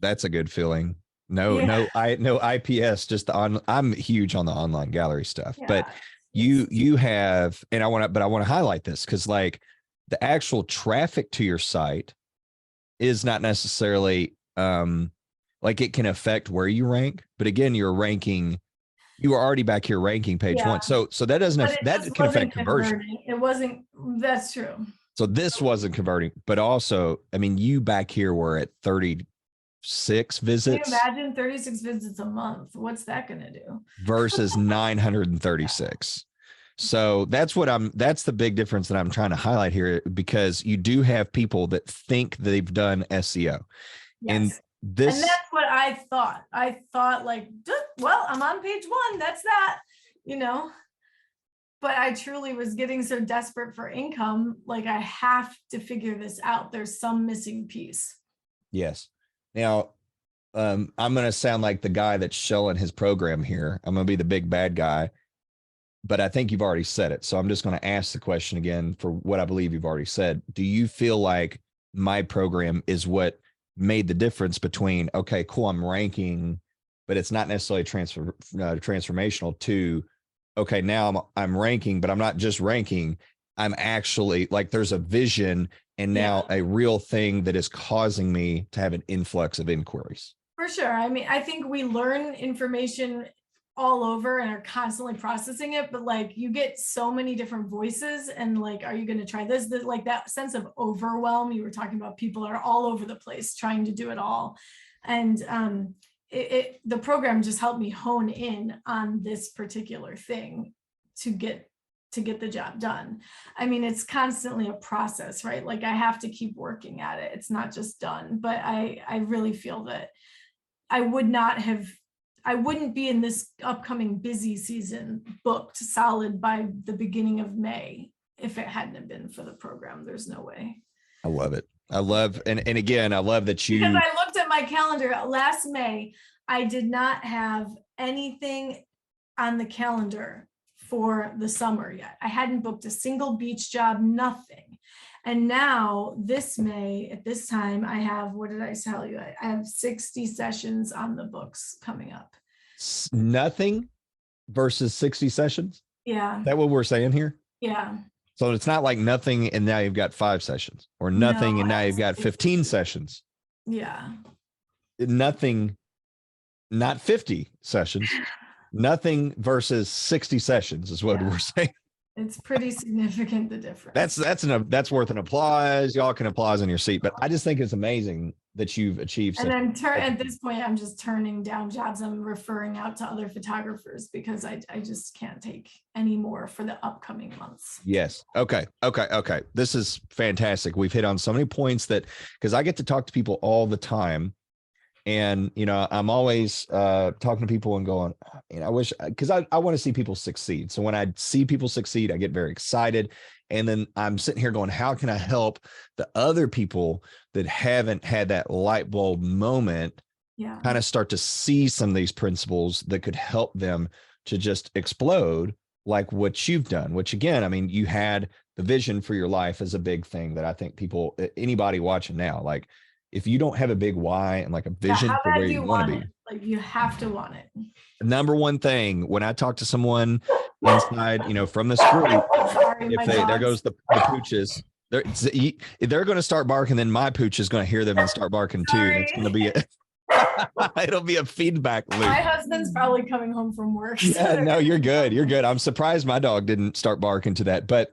that's a good feeling. No IPS, just I'm huge on the online gallery stuff, but you have, and I want to highlight this because like the actual traffic to your site is not necessarily like it can affect where you rank, but again, you were already back here ranking page 1. So that can affect conversion. It wasn't, that's true. So this wasn't converting, but also, you back here were at 36 visits. Can you imagine 36 visits a month? What's that going to do? Versus 936. So that's the big difference that I'm trying to highlight here, because you do have people that think they've done SEO. Yes. And that's what I thought. I thought like, well, I'm on page 1. That's that, but I truly was getting so desperate for income. Like I have to figure this out. There's some missing piece. Yes. Now, I'm going to sound like the guy that's shelling his program here. I'm going to be the big bad guy, but I think you've already said it. So I'm just going to ask the question again for what I believe you've already said. Do you feel like my program is what made the difference between, okay, cool, I'm ranking, but it's not necessarily transformational, to, okay, now I'm ranking, but I'm not just ranking. I'm actually like, there's a vision and now a real thing that is causing me to have an influx of inquiries. For sure. I think we learn information all over and are constantly processing it, but like you get so many different voices and like, are you going to try this? Like that sense of overwhelm you were talking about, people are all over the place trying to do it all. And the program just helped me hone in on this particular thing to get the job done. It's constantly a process, right? Like I have to keep working at it. It's not just done, but I really feel that I wouldn't be in this upcoming busy season booked solid by the beginning of May if it hadn't been for the program. There's no way. I love it. And again, I love that you, because I looked at my calendar last May, I did not have anything on the calendar for the summer yet. I hadn't booked a single beach job, nothing. And now this May, at this time, I have, what did I tell you? I have 60 sessions on the books coming up. Nothing versus 60 sessions. Yeah. Is that what we're saying here? Yeah. So it's not like nothing and now you've got 5 sessions, or nothing No, and now I have you've got 15 sessions. Yeah. Nothing, not 50 sessions. Nothing versus 60 sessions is what we're saying. It's pretty significant, the difference. That's worth an applause. Y'all can applause in your seat, but I just think it's amazing that you've achieved. And then at this point, I'm just turning down jobs. I'm referring out to other photographers because I just can't take any more for the upcoming months. Yes. Okay. This is fantastic. We've hit on so many points that, because I get to talk to people all the time. And, you know, I'm always talking to people and going, I wish, because I want to see people succeed. So when I see people succeed, I get very excited. And then I'm sitting here going, how can I help the other people that haven't had that light bulb moment kind of start to see some of these principles that could help them to just explode like what you've done, which again, I mean, you had the vision for your life as a big thing that I think people, anybody watching now, like, if you don't have a big why and like a vision for where you want to be, like you have to want it. Number one thing when I talk to someone inside, you know, from this group, if there goes the pooches, they're going to start barking, then my pooch is going to hear them and start barking too. And it's going to be it'll be a feedback loop. My husband's probably coming home from work. Yeah, no, you're good. You're good. I'm surprised my dog didn't start barking to that, but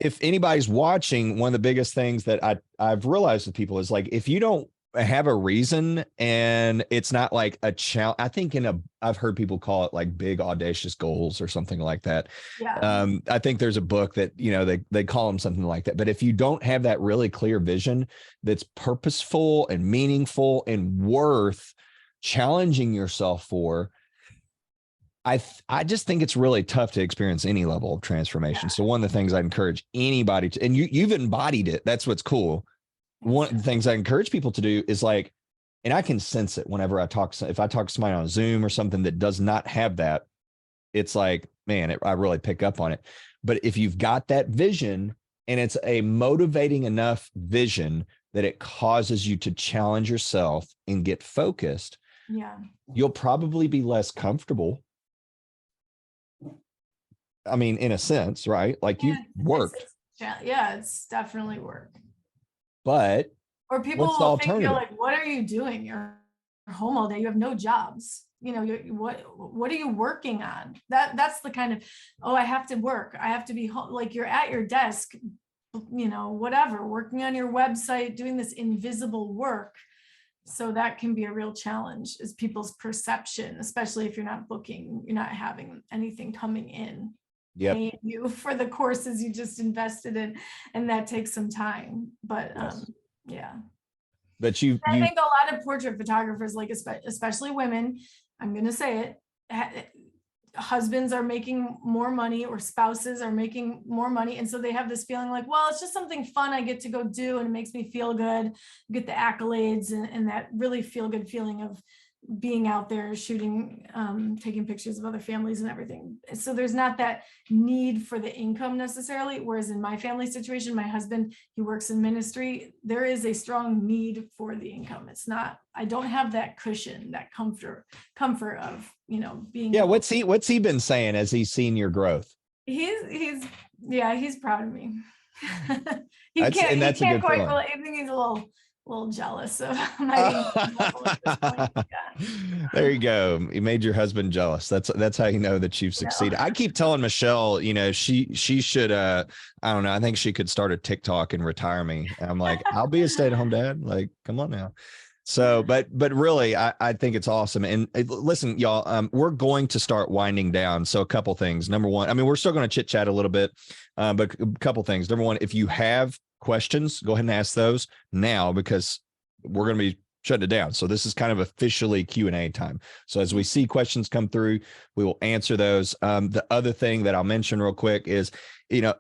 if anybody's watching, one of the biggest things that I've realized with people is like, if you don't have a reason and it's not like a challenge, I think I've heard people call it like big audacious goals or something like that. Yeah. I think there's a book that, you know, they call them something like that. But if you don't have that really clear vision that's purposeful and meaningful and worth challenging yourself for, I just think it's really tough to experience any level of transformation. So one of the things I encourage anybody to, and you've embodied it. That's what's cool. One of the things I encourage people to do is like, and I can sense it whenever I talk, if I talk to somebody on Zoom or something that does not have that, it's like, man, I really pick up on it. But if you've got that vision and it's a motivating enough vision that it causes you to challenge yourself and get focused, you'll probably be less comfortable. I mean, in a sense, right? Like you've worked. It's definitely work. But or people will think, you're like, what are you doing? You're home all day. You have no jobs. You know, what are you working on? That's the kind of, oh, I have to work. I have to be home. Like you're at your desk, you know, whatever, working on your website, doing this invisible work. So that can be a real challenge, is people's perception, especially if you're not booking, you're not having anything coming in. Paying you for the courses you just invested in, and that takes some time. But but I think a lot of portrait photographers, like especially women, I'm gonna say it, husbands are making more money or spouses are making more money, and so they have this feeling like, well, it's just something fun I get to go do and it makes me feel good, get the accolades and that really feel good feeling of being out there shooting, taking pictures of other families and everything. So there's not that need for the income necessarily. Whereas in my family situation, my husband, he works in ministry. There is a strong need for the income. It's not, I don't have that cushion, that comfort of, you know, being. Yeah. What's he been saying as he's seen your growth? He's proud of me. He can't quite, I think he's a little jealous of my There you go. You made your husband jealous. That's how you know that you've succeeded. I keep telling Michelle, you know, she should I don't know, I think she could start a TikTok and retire me. And I'm like, I'll be a stay-at-home dad. Like, come on now. So, but really, I think it's awesome. And listen, y'all, we're going to start winding down. So a couple things. Number one, I mean, we're still going to chit chat a little bit, but a couple things. Number one, if you have questions, go ahead and ask those now, because we're going to be shutting it down. So this is kind of officially Q&A time. So as we see questions come through, we will answer those. The other thing that I'll mention real quick is, you know,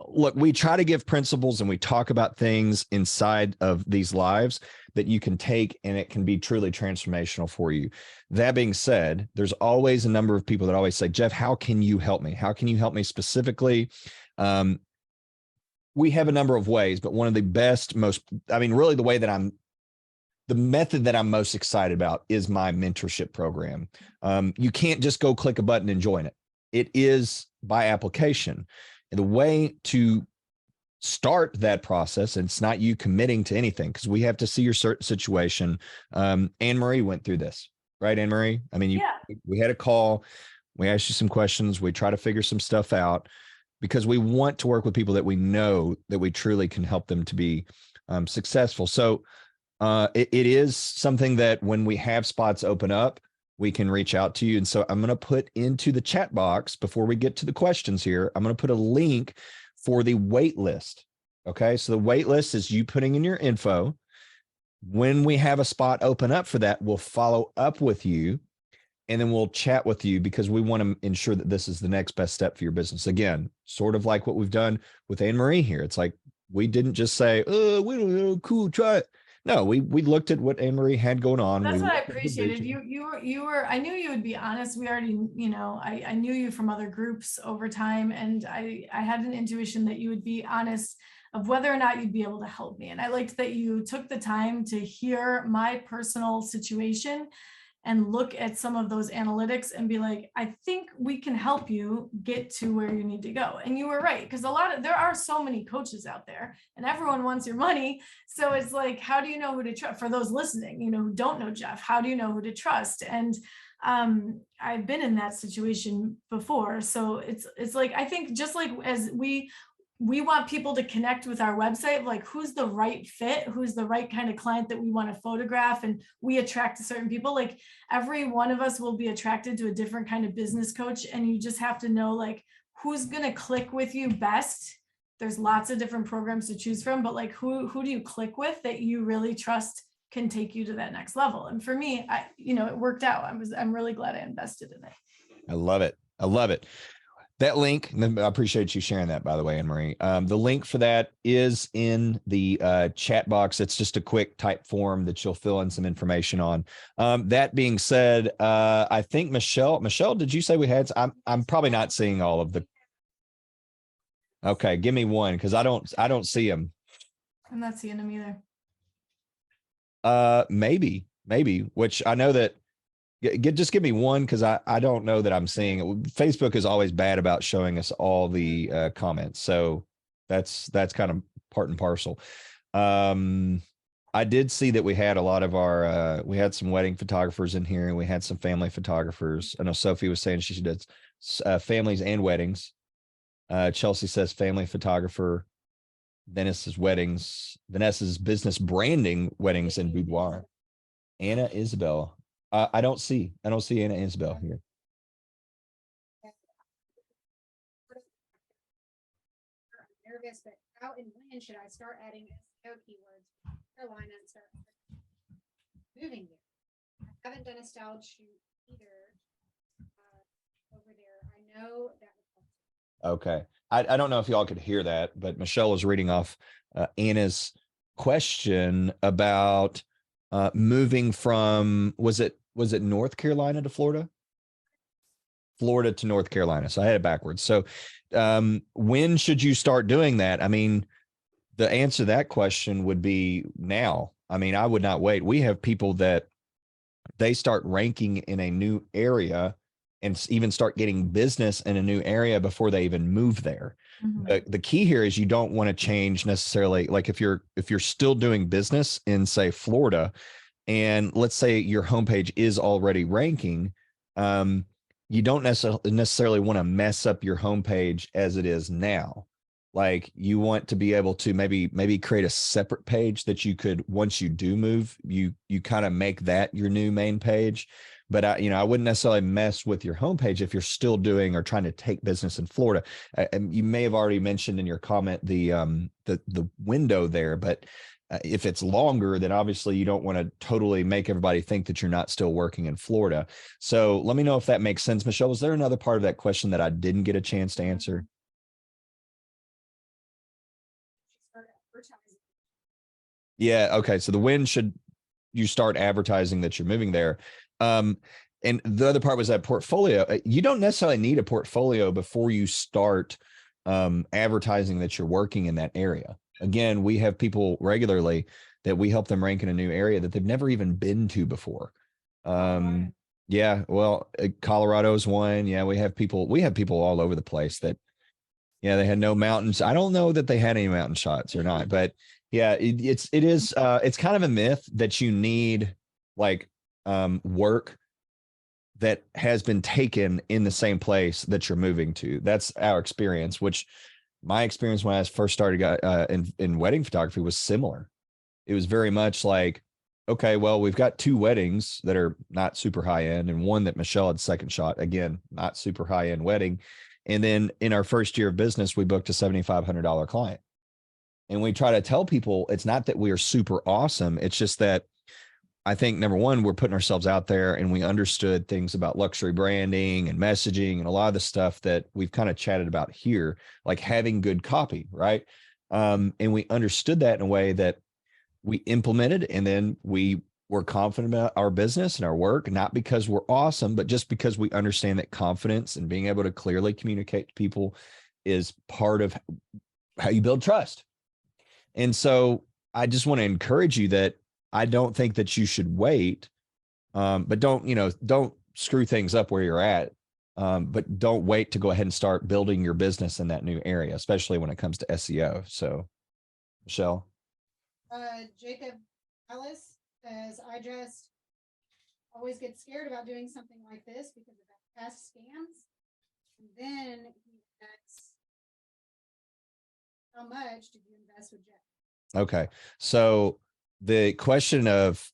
look, we try to give principles and we talk about things inside of these lives that you can take and it can be truly transformational for you. That being said, there's always a number of people that always say, Jeff, how can you help me? How can you help me specifically? We have a number of ways, but one of the best, really the method that I'm most excited about is my mentorship program. You can't just go click a button and join it. It is by application. And the way to start that process, and it's not you committing to anything, because we have to see your situation. AnneMarie went through this, right, AnneMarie? I mean, we had a call, we asked you some questions, we try to figure some stuff out, because we want to work with people that we know that we truly can help them to be successful. So it is something that when we have spots open up, we can reach out to you. And so I'm going to put into the chat box, before we get to the questions here, I'm going to put a link for the wait list. Okay. So the wait list is you putting in your info. When we have a spot open up for that, we'll follow up with you, and then we'll chat with you, because we want to ensure that this is the next best step for your business. Again, sort of like what we've done with AnneMarie here. It's like, we didn't just say, oh, we don't know, cool, try it. No, we looked at what AnneMarie had going on. That's what I appreciated. You were, I knew you would be honest. We already, I knew you from other groups over time, and I had an intuition that you would be honest of whether or not you'd be able to help me. And I liked that you took the time to hear my personal situation and look at some of those analytics and be like, I think we can help you get to where you need to go. And you were right, because there are so many coaches out there, and everyone wants your money. So it's like, how do you know who to trust? For those listening, who don't know Jeff, how do you know who to trust? And I've been in that situation before. So it's like, I think just like as we want people to connect with our website, like who's the right fit, who's the right kind of client that we want to photograph, and we attract to certain people. Like every one of us will be attracted to a different kind of business coach, and you just have to know like who's going to click with you best. There's lots of different programs to choose from, but like who do you click with that you really trust can take you to that next level? And for me, it worked out. I'm really glad I invested in it. I love it. I love it. That link, I appreciate you sharing that, by the way, AnneMarie. The link for that is in the chat box. It's just a quick type form that you'll fill in some information on. That being said, I think Michelle, did you say we had? I'm probably not seeing all of the. Okay, give me one, because I don't see them. I'm not seeing them either. Maybe, which I know that. Just give me one, because I don't know that I'm seeing it. Facebook is always bad about showing us all the comments, so that's kind of part and parcel. I did see that we had a lot of our we had some wedding photographers in here, and we had some family photographers. I know Sophie was saying she did families and weddings. Chelsea says family photographer. Dennis's weddings. Vanessa's business branding, weddings and boudoir. Anna Isabel. I don't see Anna Isabel here. I'm nervous, but how and when should I start adding SEO keywords Carolina and start moving there? I haven't done a styled shoot either over there. I know that. Okay. I don't know if y'all could hear that, but Michelle was reading off Anna's question about moving from, was it North Carolina to Florida? Florida to North Carolina. So I had it backwards. So when should you start doing that? I mean, the answer to that question would be now. I mean, I would not wait. We have people that they start ranking in a new area and even start getting business in a new area before they even move there. Mm-hmm. The key here is you don't want to change necessarily. Like if you're still doing business in, say, Florida, and let's say your homepage is already ranking, you don't necessarily want to mess up your homepage as it is now. Like you want to be able to maybe create a separate page that you could, once you do move, you kind of make that your new main page. But I wouldn't necessarily mess with your homepage if you're still doing or trying to take business in Florida. And you may have already mentioned in your comment the window there, but if it's longer, then obviously you don't want to totally make everybody think that you're not still working in Florida. So let me know if that makes sense. Michelle, was there another part of that question that I didn't get a chance to answer? Yeah. Okay. So when should you start advertising that you're moving there? And the other part was that portfolio. You don't necessarily need a portfolio before you start advertising that you're working in that area. Again, we have people regularly that we help them rank in a new area that they've never even been to before. Yeah, well, Colorado is one. Yeah, we have people all over the place that, yeah, they had no mountains. I don't know that they had any mountain shots or not, but yeah, it's kind of a myth that you need like work that has been taken in the same place that you're moving to. That's our experience, which my experience when I first started in wedding photography was similar. It was very much like, okay, well, we've got 2 weddings that are not super high end and one that Michelle had second shot, again, not super high end wedding. And then in our first year of business, we booked a $7,500 client. And we try to tell people it's not that we are super awesome. It's just that I think number one, we're putting ourselves out there and we understood things about luxury branding and messaging and a lot of the stuff that we've kind of chatted about here, like having good copy, right? And we understood that in a way that we implemented, and then we were confident about our business and our work, not because we're awesome, but just because we understand that confidence and being able to clearly communicate to people is part of how you build trust. And so I just want to encourage you that I don't think that you should wait, but don't screw things up where you're at. But don't wait to go ahead and start building your business in that new area, especially when it comes to SEO. So, Michelle. Jacob Ellis says, I just always get scared about doing something like this because of past scams. And then he asks, how much did you invest with Jeff? Okay. So the question of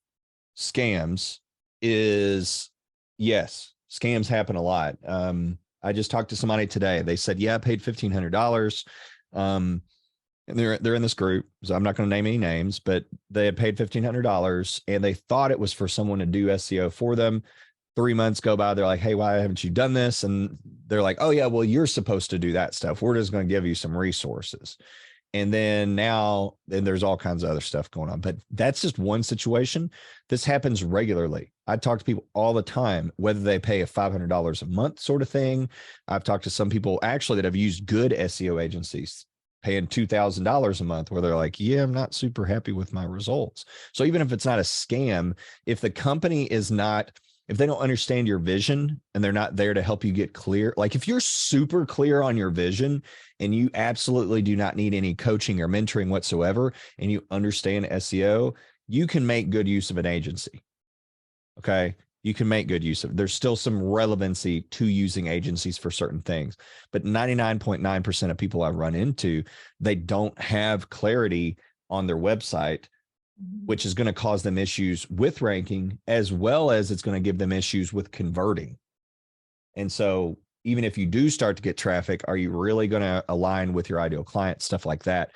scams is, yes, scams happen a lot. I just talked to somebody today. They said, yeah, I paid $1,500. And they're in this group, so I'm not going to name any names, but they had paid $1,500 and they thought it was for someone to do SEO for them. 3 months go by. They're like, hey, why haven't you done this? And they're like, oh yeah, well, you're supposed to do that stuff. We're just going to give you some resources. And then there's all kinds of other stuff going on, but that's just one situation. This happens regularly. I talk to people all the time, whether they pay a $500 a month sort of thing. I've talked to some people actually that have used good SEO agencies paying $2,000 a month where they're like, yeah, I'm not super happy with my results. So even if it's not a scam, if the company is not, if they don't understand your vision and they're not there to help you get clear, like if you're super clear on your vision and you absolutely do not need any coaching or mentoring whatsoever, and you understand SEO, you can make good use of an agency. Okay. You can make good use of it. There's still some relevancy to using agencies for certain things, but 99.9% of people I run into, they don't have clarity on their website, which is going to cause them issues with ranking, as well as it's going to give them issues with converting. And so even if you do start to get traffic, are you really going to align with your ideal client, stuff like that?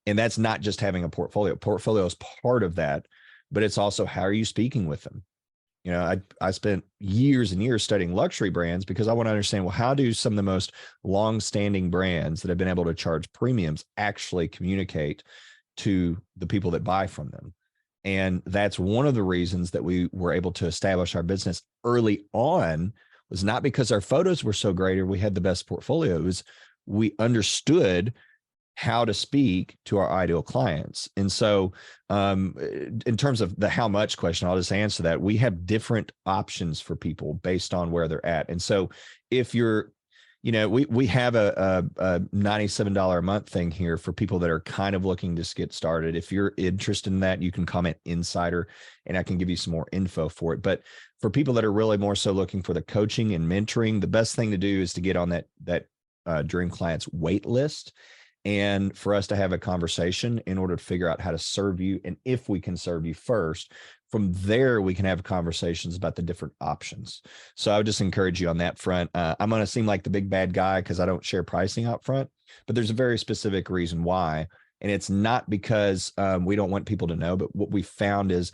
And that's not just having a portfolio. Portfolio is part of that, but it's also how are you speaking with them? You know, I spent years and years studying luxury brands because I want to understand, well, how do some of the most long-standing brands that have been able to charge premiums actually communicate to the people that buy from them? And that's one of the reasons that we were able to establish our business early on, was not because our photos were so great or we had the best portfolios. We understood how to speak to our ideal clients. And so in terms of the how much question, I'll just answer that. We have different options for people based on where they're at. And so if you're, you know, we have a $97 a month thing here for people that are kind of looking to get started. If you're interested in that, you can comment insider and I can give you some more info for it. But for people that are really more so looking for the coaching and mentoring, the best thing to do is to get on that Dream Clients wait list, and for us to have a conversation in order to figure out how to serve you. And if we can serve you first, from there, we can have conversations about the different options. So I would just encourage you on that front. I'm going to seem like the big bad guy because I don't share pricing up front, but there's a very specific reason why. And it's not because we don't want people to know, but what we found is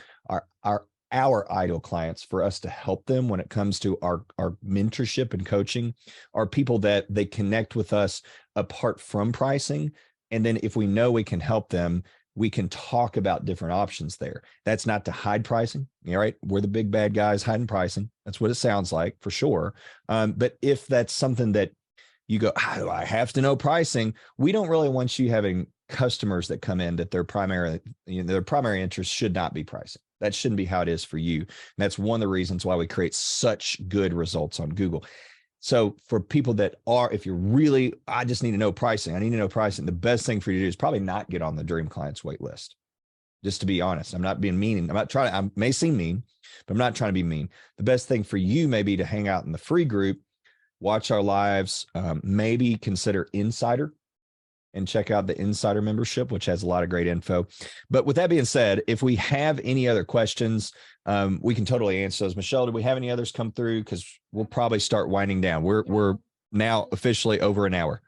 our ideal clients, for us to help them when it comes to our mentorship and coaching, are people that they connect with us apart from pricing. And then if we know we can help them, we can talk about different options there. That's not to hide pricing. All right. We're the big bad guys hiding pricing. That's what it sounds like for sure. But if that's something that you go, oh, I have to know pricing. We don't really want you having customers that come in that their primary interest should not be pricing. That shouldn't be how it is for you. And that's one of the reasons why we create such good results on Google. So for people that are, if you're really, I just need to know pricing, I need to know pricing, the best thing for you to do is probably not get on the Dream Clients wait list. Just to be honest, I'm not being mean. I'm not trying to, I may seem mean, but I'm not trying to be mean. The best thing for you may be to hang out in the free group, watch our lives, maybe consider Insider and check out the Insider membership, which has a lot of great info. But with that being said, if we have any other questions, we can totally answer those. Michelle, do we have any others come through? Because we'll probably start winding down. We're now officially over an hour.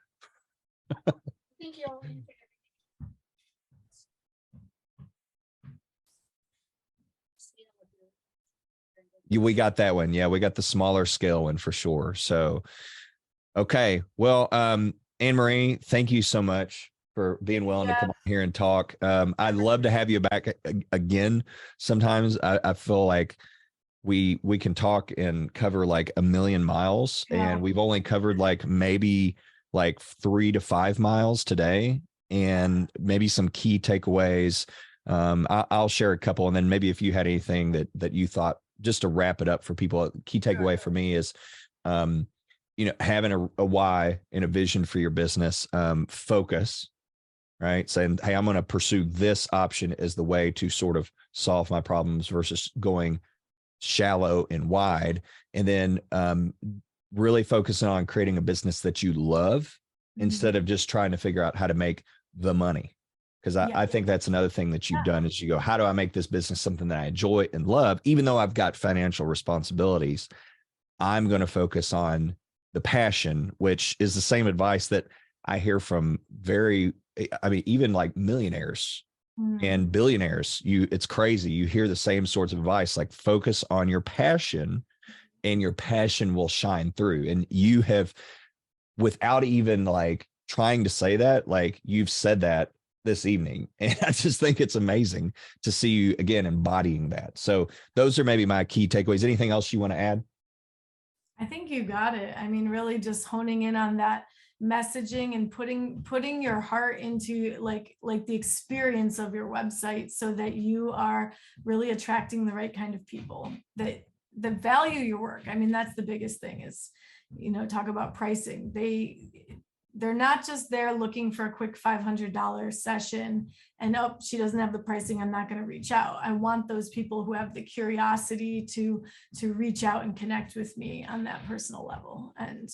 Thank you all. We got that one. Yeah, we got the smaller scale one for sure. So, okay. Well, AnneMarie, thank you so much for being willing to come on here and talk. I'd love to have you back again. Sometimes I feel like we can talk and cover like a million miles, and we've only covered like maybe like 3 to 5 miles today, and maybe some key takeaways. I'll share a couple, and then maybe if you had anything that you thought, just to wrap it up for people, a key takeaway for me is, having a why and a vision for your business, focus, right? Saying, hey, I'm going to pursue this option as the way to sort of solve my problems versus going shallow and wide. And then really focusing on creating a business that you love instead of just trying to figure out how to make the money. Because I think that's another thing that you've done is you go, how do I make this business something that I enjoy and love? Even though I've got financial responsibilities, I'm going to focus on the passion, which is the same advice that I hear from even like millionaires and billionaires. It's crazy. You hear the same sorts of advice, like focus on your passion and your passion will shine through. And you have, without even like trying to say that, like you've said that this evening. And I just think it's amazing to see you again embodying that. So those are maybe my key takeaways. Anything else you want to add? I think you got it. I mean, really just honing in on that messaging and putting your heart into like the experience of your website so that you are really attracting the right kind of people that value your work. I mean, that's the biggest thing is, talk about pricing. They're not just there looking for a quick $500 session and, oh, she doesn't have the pricing, I'm not going to reach out. I want those people who have the curiosity to reach out and connect with me on that personal level. And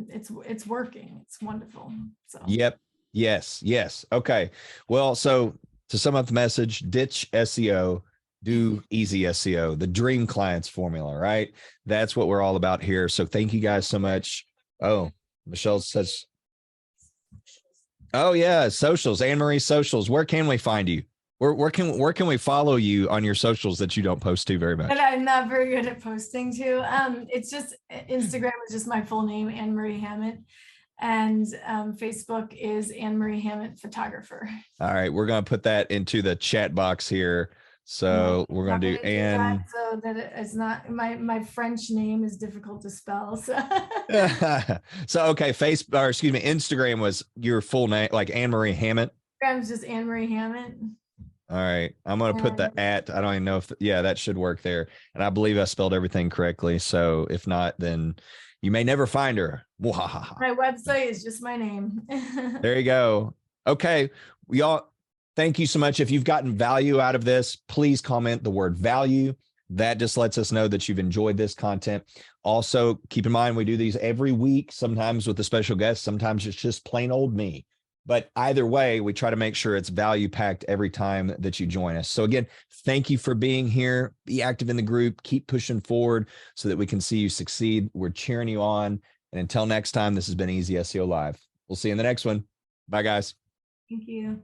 it's working. It's wonderful. So. Yep. Yes. Okay. Well, so to sum up the message, ditch SEO, do easy SEO, the Dream Clients formula, right? That's what we're all about here. So thank you guys so much. Oh, Michelle says, oh yeah, socials, AnneMarie socials. Where can we find you? Where can we follow you on your socials that you don't post to very much? But I'm not very good at posting to. It's just Instagram is just my full name, AnneMarie Hammett, and Facebook is AnneMarie Hammett Photographer. All right, we're gonna put that into the chat box here. So we're gonna do Anne. So that it's not my French name is difficult to spell. So so okay, Instagram was your full name, like AnneMarie Hammett. Instagram's just AnneMarie Hammett. All right, I'm gonna put the @ I don't even know if that should work there. And I believe I spelled everything correctly. So if not, then you may never find her. My website is just my name. There you go. Okay, we all. Thank you so much. If you've gotten value out of this, please comment the word value. That just lets us know that you've enjoyed this content. Also, keep in mind, we do these every week, sometimes with a special guest, sometimes it's just plain old me. But either way, we try to make sure it's value packed every time that you join us. So again, thank you for being here. Be active in the group. Keep pushing forward so that we can see you succeed. We're cheering you on. And until next time, this has been Easy SEO Live. We'll see you in the next one. Bye, guys. Thank you.